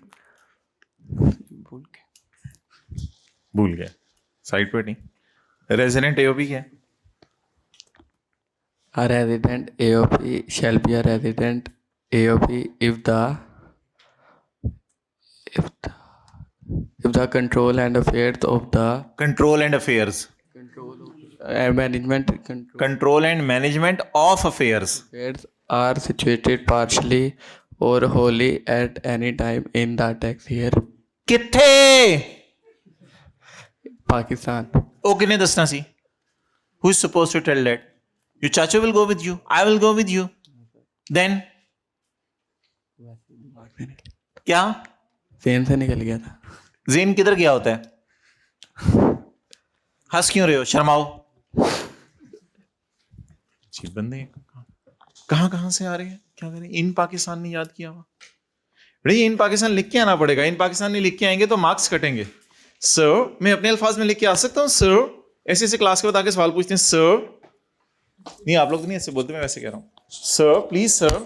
भूल गया, साइड पे नहीं। रेजिडेंट AOP क्या है? A resident AOP shall be a resident AOP if the control and affairs of the control and affairs, control and management of affairs affairs are situated partially or wholly at any time in the tax year. किथे? Pakistan. ओ किने दसना सी? Who is supposed to tell that? Your chacha will go with you, I will go with you. Then क्या जेन से निकल गया था। जेन किधर गया होता है? हंस क्यों रहे हो, शर्माओ। अजीब बंदे हैं, कहां से आ रहे हैं, क्या करें? इन पाकिस्तान ने याद किया हुआ। भाई इन पाकिस्तान लिख के आना पड़ेगा, इन पाकिस्तान नहीं लिख के आएंगे तो मार्क्स कटेंगे। सर मैं अपने अल्फाज में लिख के आ सकता हूँ सर, ऐसे ऐसे क्लास के बाद आके सवाल पूछते हैं सर। नहीं आप लोग तो नहीं ऐसे बोलते, मैं वैसे कह रहा हूँ सर प्लीज सर।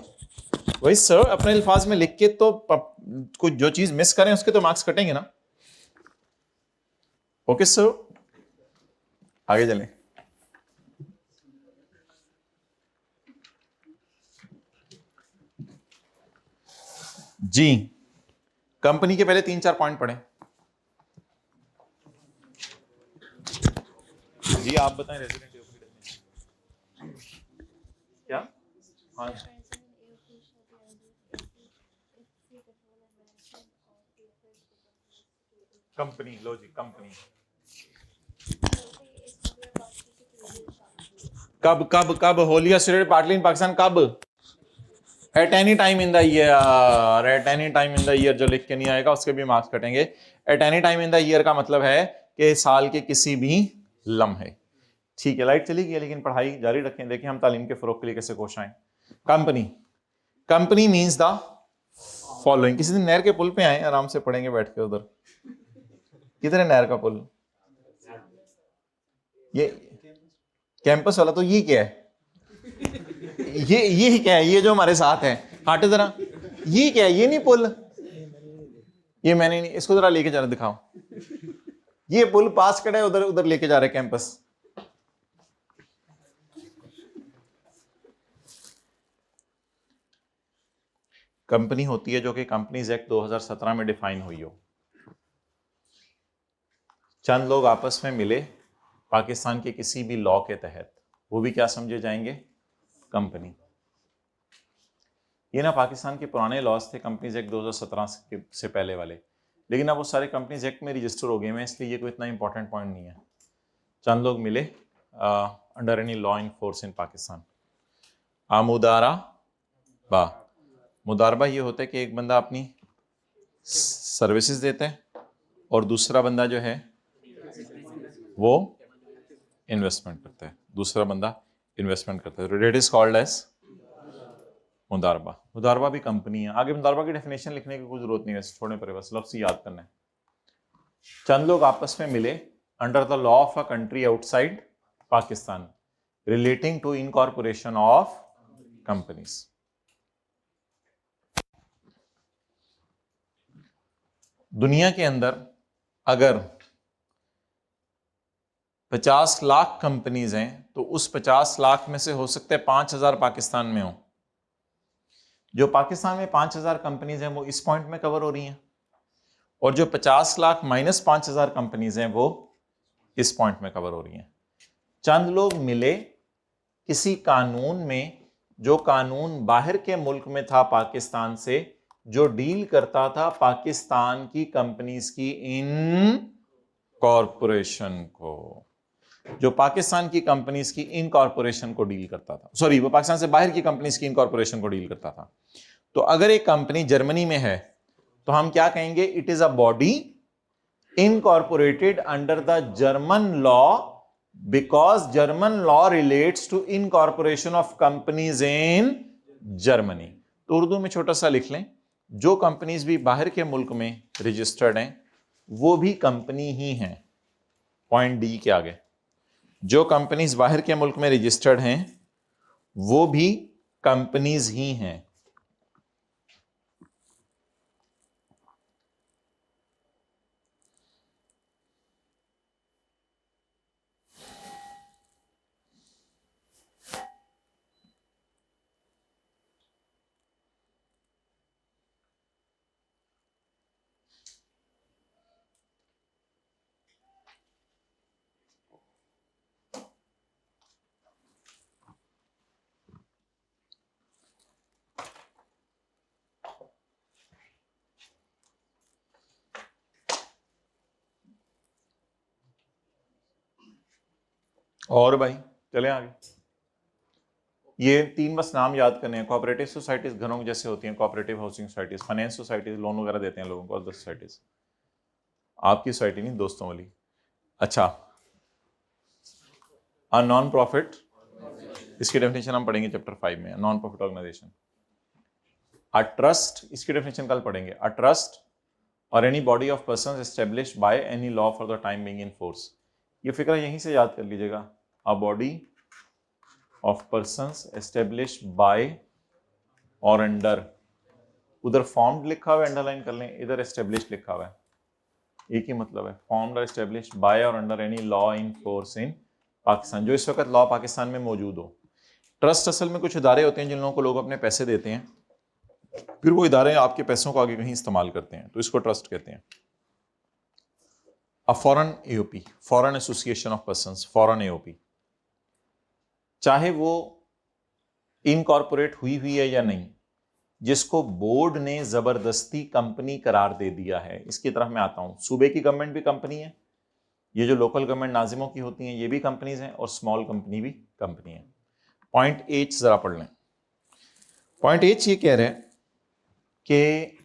वही सर अपने अल्फाज में लिख के तो कोई जो चीज मिस करें उसके तो मार्क्स कटेंगे ना। ओके सर, आगे चलें। जी कंपनी के पहले 3-4 पॉइंट पढ़ें। जी आप बताएं रेजिडेंट क्या? हाँ कंपनी, लो जी कंपनी कब होलिया स्टेटेड पार्टली इन पाकिस्तान कब? At any time in the year. At any time in the year जो लिख के नहीं आएगा उसके भी मार्क्स कटेंगे। At any time in the year का मतलब है कि साल के किसी भी लम्हे। ठीक है लाइट चली गई लेकिन पढ़ाई जारी रखें, देखें हम तालीम के फरोग के लिए कैसे कोशिश आए। Company means the following. किसी दिन नहर के पुल पे आए, आराम से पढ़ेंगे बैठ के। उधर किधर है नहर का पुल? ये कैंपस वाला। तो ये क्या है? ये क्या है? ये जो हमारे साथ है, हट जरा, ये क्या है? ये नहीं पुल, ये मैंने नहीं, इसको जरा लेके जाना दिखाओ। ये पुल पास खड़ा है, उधर उधर लेके जा रहे कैंपस। कंपनी होती है जो कि कंपनीज एक्ट 2017 में डिफाइन हुई हो। चंद लोग आपस में मिले पाकिस्तान के किसी भी लॉ के तहत, वो भी क्या समझे जाएंगे? कंपनी। ये ना पाकिस्तान के पुराने लॉज थे कंपनीज एक्ट 2017 से पहले वाले, लेकिन अब वो सारे कंपनीज एक्ट में रजिस्टर हो गए हैं, इसलिए ये कोई इतना इंपॉर्टेंट पॉइंट नहीं है। चंद लोग मिले under any law in force in Pakistan. मुदारबा। मुदारबा ये होता है कि एक बंदा अपनी सर्विसेज देता है और दूसरा बंदा जो है वो इन्वेस्टमेंट करता है, दूसरा बंदा इन्वेस्टमेंट करता है। इट इज कॉल्ड एज मुदारबा। मुदारबा भी कंपनी है। आगे मुदारबा की डेफिनेशन लिखने की कोई जरूरत नहीं है, छोड़ने पर बस लफ्ज़ याद करना है। चंद लोग आपस में मिले under the law of a country outside Pakistan relating to incorporation of companies. दुनिया के अंदर अगर 50 लाख कंपनीज हैं तो उस 50 लाख में से हो सकते हैं 5000 पाकिस्तान में हो। जो पाकिस्तान में 5000 कंपनीज हैं वो इस पॉइंट में कवर हो रही हैं, और जो 50 लाख माइनस 5000 कंपनीज हैं वो इस पॉइंट में कवर हो रही हैं। चंद लोग मिले किसी कानून में, जो कानून बाहर के मुल्क में था पाकिस्तान से, जो डील करता था पाकिस्तान की कंपनीज की इन कॉरपोरेशन को, जो पाकिस्तान की कंपनीज की इन कॉरपोरेशन को डील करता था, सॉरी वो पाकिस्तान से बाहर की कंपनीज की इन कॉरपोरेशन को डील करता था। तो अगर एक कंपनी जर्मनी में है तो हम क्या कहेंगे? It is a body incorporated under the German law because German law relates to incorporation of companies in Germany. तो उर्दू में छोटा सा लिख लें, जो कंपनीज भी बाहर के मुल्क में रजिस्टर्ड हैं वो भी कंपनी ही हैं। पॉइंट डी के आगे, जो कंपनीज बाहर के मुल्क में रजिस्टर्ड हैं वो भी कंपनीज ही हैं। और भाई चले आगे। ये 3 बस नाम याद करने हैं। कोऑपरेटिव सोसाइटीज घरों की जैसे होती हैं, cooperative housing societies, finance societies loan वगैरह देते हैं लोगों को, अदर सोसाइटीज। आपकी सोसाइटी नहीं, दोस्तों वाली। अच्छा, अ नॉन प्रॉफिट, इसकी डेफिनेशन हम पढ़ेंगे चैप्टर 5 में। Non profit organization. A trust, इसकी डेफिनेशन कल पढ़ेंगे। अ ट्रस्ट और any body of persons established by any law for the time being in force. ये फिक्र यहीं से याद कर लीजिएगा। A body of persons established by और अंडर, उधर फॉर्म्ड लिखा हुआ है, अंडरलाइन कर लें, इधर एस्टेब्लिश्ड लिखा हुआ है, एक ही मतलब है। फॉर्म्ड और एस्टेब्लिश्ड बाय और under any law in force in Pakistan, जो इस वक्त लॉ पाकिस्तान में मौजूद हो। ट्रस्ट असल में कुछ इदारे होते हैं जिन लोगों को लोग अपने पैसे देते हैं, फिर वो इदारे आपके पैसों को आगे कहीं इस्तेमाल करते हैं, तो इसको ट्रस्ट कहते हैं। A foreign AOP, foreign association of persons, foreign AOP, चाहे वो इनकॉर्पोरेट हुई है या नहीं, जिसको बोर्ड ने जबरदस्ती कंपनी करार दे दिया है। इसकी तरफ मैं आता हूं। सूबे की गवर्नमेंट भी कंपनी है, ये जो लोकल गवर्नमेंट नाजिमों की होती हैं ये भी कंपनीज हैं, और स्मॉल कंपनी भी कंपनी है। पॉइंट एच जरा पढ़ लें। पॉइंट एच ये कह रहे हैं कि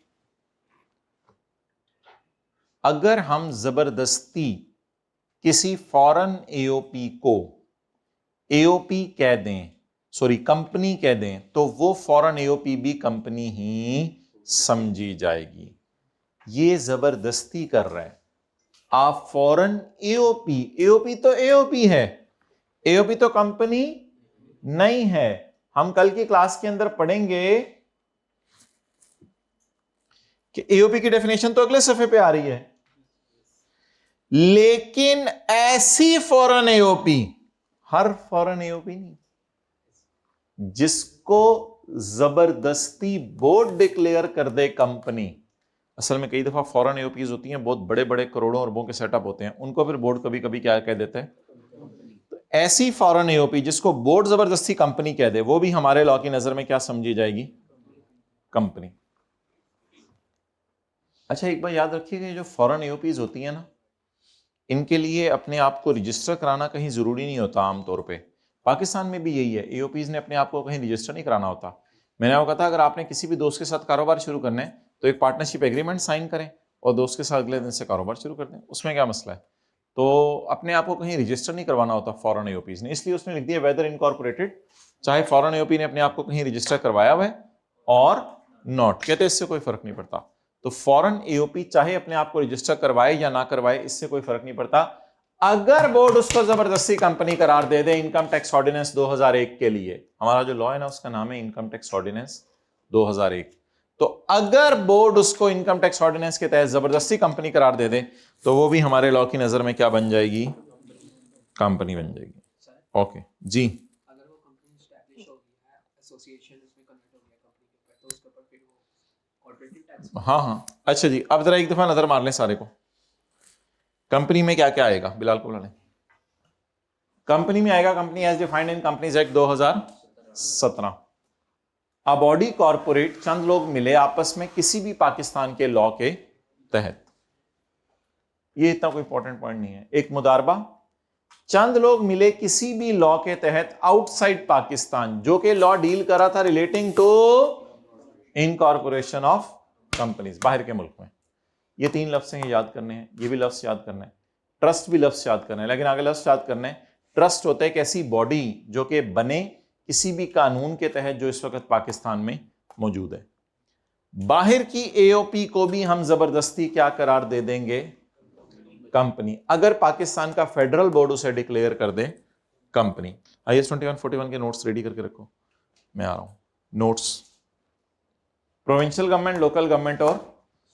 अगर हम जबरदस्ती किसी फॉरेन एओपी को एओपी कह दें, सॉरी कंपनी कह दें, तो वो फॉरेन एओपी भी कंपनी ही समझी जाएगी। ये जबरदस्ती कर रहा है। आप फॉरेन एओपी, एओपी तो एओपी है, एओपी तो कंपनी नहीं है। हम कल की क्लास के अंदर पढ़ेंगे कि एओपी की डेफिनेशन तो अगले सफे पे आ रही है, लेकिन ऐसी फॉरेन एओपी, हर फॉरेन एओपी नहीं, जिसको जबरदस्ती बोर्ड डिक्लेयर कर दे कंपनी। असल में कई दफा फॉरेन एओपीज होती हैं, बहुत बड़े बड़े करोड़ों अरबों के सेटअप होते हैं, उनको फिर बोर्ड कभी कभी क्या कह देते हैं, तो ऐसी फॉरेन एओपी जिसको बोर्ड जबरदस्ती कंपनी कह दे, वो भी हमारे लॉ की नजर में क्या समझी जाएगी, कंपनी। अच्छा एक बार याद रखिएगा, ये जो फॉरेन एओपीज होती है ना, इनके लिए अपने आप को रजिस्टर कराना कहीं जरूरी नहीं होता। आमतौर पे पाकिस्तान में भी यही है, एओपीज ने अपने आप को कहीं रजिस्टर नहीं कराना होता। मैंने आपको कहा था अगर आपने किसी भी दोस्त के साथ कारोबार शुरू करना है तो एक पार्टनरशिप एग्रीमेंट साइन करें और दोस्त के साथ अगले दिन से कारोबार शुरू कर दें, उसमें क्या मसला है। तो अपने आप को कहीं रजिस्टर नहीं करवाना होता फॉरेन एओपीज ने, इसलिए उसने लिख दिया वेदर इनकॉर्पोरेटेड, चाहे फॉरेन एओपी ने अपने आप को कहीं रजिस्टर करवाया हुआ है और नॉट, कहते इससे कोई फर्क नहीं पड़ता। तो फॉरेन एओपी चाहे अपने आप को रजिस्टर करवाए या ना करवाए, इससे कोई फर्क नहीं पड़ता, अगर बोर्ड उसको जबरदस्ती कंपनी करार दे दे इनकम टैक्स ऑर्डिनेंस 2001 के लिए। हमारा जो लॉ है ना उसका नाम है इनकम टैक्स ऑर्डिनेंस 2001। तो अगर बोर्ड उसको इनकम टैक्स ऑर्डिनेंस के तहत जबरदस्ती कंपनी करार दे दे तो वो भी हमारे लॉ की नजर में क्या बन जाएगी, कंपनी बन जाएगी। ओके जी, अगर वो कंपनी एस्टैब्लिश हो गई है, एसोसिएशन उसमें कन्वर्ट हो गया कंपनी के ऊपर, तो उसके ऊपर फिर वो कॉर्पोरेटिव टैक्स। हाँ हाँ अच्छा जी, अब जरा एक दफा नजर मार लें सारे को, कंपनी में क्या क्या आएगा, बिलाल को बुला लें। कंपनी में आएगा company as defined in companies act 2017। A body corporate, चंद लोग मिले आपस में किसी भी पाकिस्तान के लॉ के तहत, ये इतना कोई इंपॉर्टेंट पॉइंट नहीं है। एक मुदारबा, चंद लोग मिले किसी भी लॉ के तहत आउटसाइड पाकिस्तान, जो कि लॉ डील कर रहा था relating to incorporation of companies, बाहर के मुल्क में। ये तीन लफ्ज हैं, याद करने हैं, ये भी लफ्ज याद करना है, ट्रस्ट भी लफ्ज याद करना है, लेकिन आगे लफ्ज याद करना है। ट्रस्ट होता है एक ऐसी बॉडी जो कि बने किसी भी कानून के तहत जो इस वक्त पाकिस्तान में मौजूद है। बाहर की एओपी को भी हम जबरदस्ती क्या करार दे देंगे, कंपनी, अगर पाकिस्तान का फेडरल बोर्ड उसे डिक्लेयर कर दे कंपनी। IAS 2141 के नोट्स रेडी करके रखो, मैं आ रहा हूं। Notes, provincial government, local government और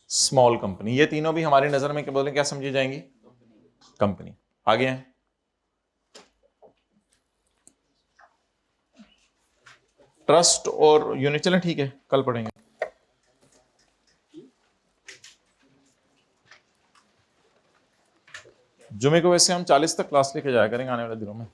स्मॉल कंपनी, ये तीनों भी हमारी नजर में क्या बोले, क्या समझी जाएंगी, कंपनी। आगे हैं ट्रस्ट और यूनिट, चलें ठीक है कल पढ़ेंगे। जुमे को वैसे हम 40 तक क्लास लेके जाया करेंगे आने वाले दिनों में।